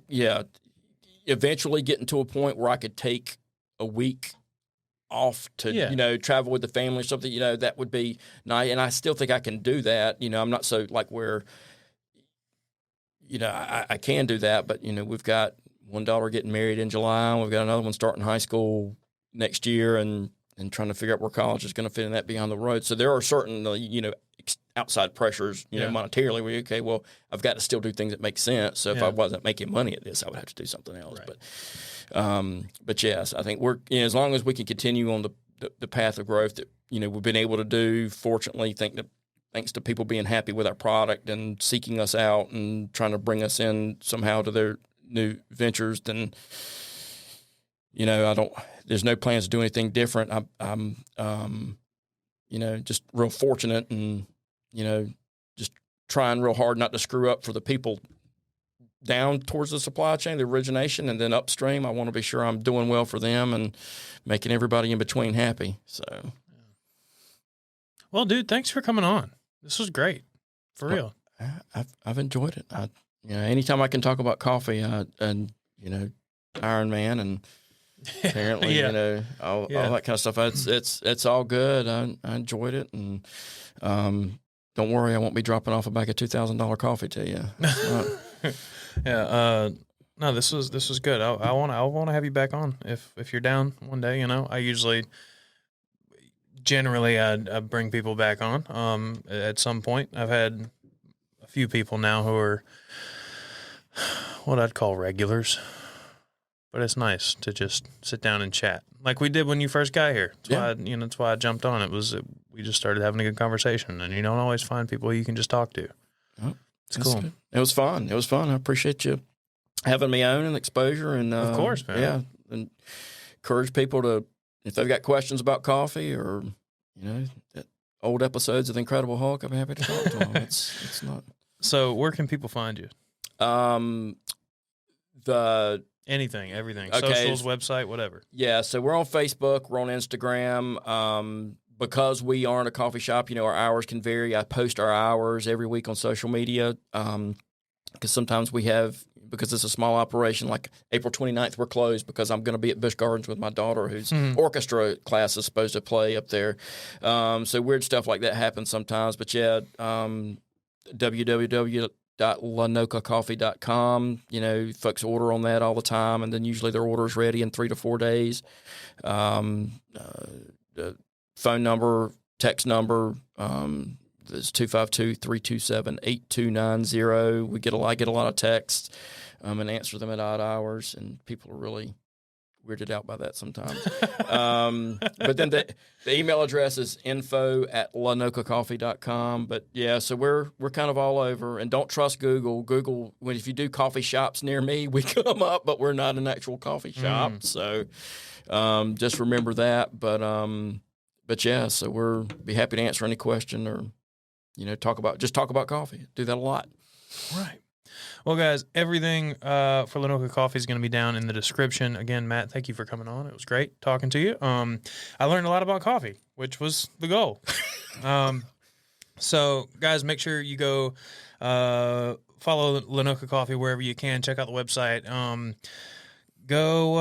eventually getting to a point where I could take a week off to, travel with the family or something, that would be nice. And I still think I can do that. I'm not so like where, I can do that, but, we've got one daughter getting married in July, and we've got another one starting high school next year and trying to figure out where college is going to fit in that beyond the road. So there are certain, outside pressures, monetarily where, okay, well, I've got to still do things that make sense. So if I wasn't making money at this, I would have to do something else. Right. But yes, I think we're, as long as we can continue on the path of growth that, we've been able to do, fortunately, thanks to people being happy with our product and seeking us out and trying to bring us in somehow to their new ventures, then, there's no plans to do anything different. I'm just real fortunate and, just trying real hard not to screw up for the people down towards the supply chain, the origination, and then upstream. I want to be sure I'm doing well for them and making everybody in between happy. So, well, dude, thanks for coming on. This was great, for real. I've enjoyed it. Anytime I can talk about coffee, and Iron Man, and apparently, all that kind of stuff. It's all good. I enjoyed it, and don't worry, I won't be dropping off a bag of $2,000 coffee to you. No, this was good. I want to have you back on if you're down one day. I usually generally I bring people back on. At some point, I've had a few people now who are what I'd call regulars, but it's nice to just sit down and chat like we did when you first got here. That's why I jumped on. We just started having a good conversation, and you don't always find people you can just talk to. Oh, it's cool. Good. It was fun. I appreciate you having me on and exposure, and of course, man. Yeah, and encourage people to, if they've got questions about coffee or old episodes of The Incredible Hulk, I'm happy to talk to them. It's not. So where can people find you? Anything, everything. Okay. Socials, website, whatever. Yeah, so we're on Facebook, we're on Instagram. Because we aren't a coffee shop, our hours can vary. I post our hours every week on social media because sometimes because it's a small operation, like April 29th, we're closed because I'm going to be at Busch Gardens with my daughter whose orchestra class is supposed to play up there. So weird stuff like that happens sometimes. But yeah, www.lanocacoffee.com. Folks order on that all the time, and then usually their order's ready in 3 to 4 days. The phone number, text number, is 252-327-8290. I get a lot of texts and answer them at odd hours, and people are really weirded out by that sometimes. But then the email address is info@lanocacoffee.com. But yeah, so we're kind of all over, and don't trust Google. Google, if you do coffee shops near me, we come up, but we're not an actual coffee shop. So just remember that. But yeah, so we're be happy to answer any question or, talk about coffee. Do that a lot. Right. Well, guys, everything for Lanoca Coffee is going to be down in the description. Again, Matt, thank you for coming on. It was great talking to you. I learned a lot about coffee, which was the goal. So, guys, make sure you go follow Lanoca Coffee wherever you can. Check out the website. Go,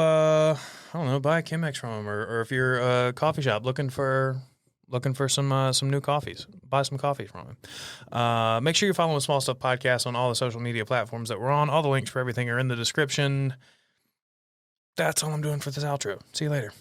buy a Chemex from them, or if you're a coffee shop looking for some new coffees, buy some coffee from them. Make sure you're following Small Stuff Podcast on all the social media platforms that we're on. All the links for everything are in the description. That's all I'm doing for this outro. See you later.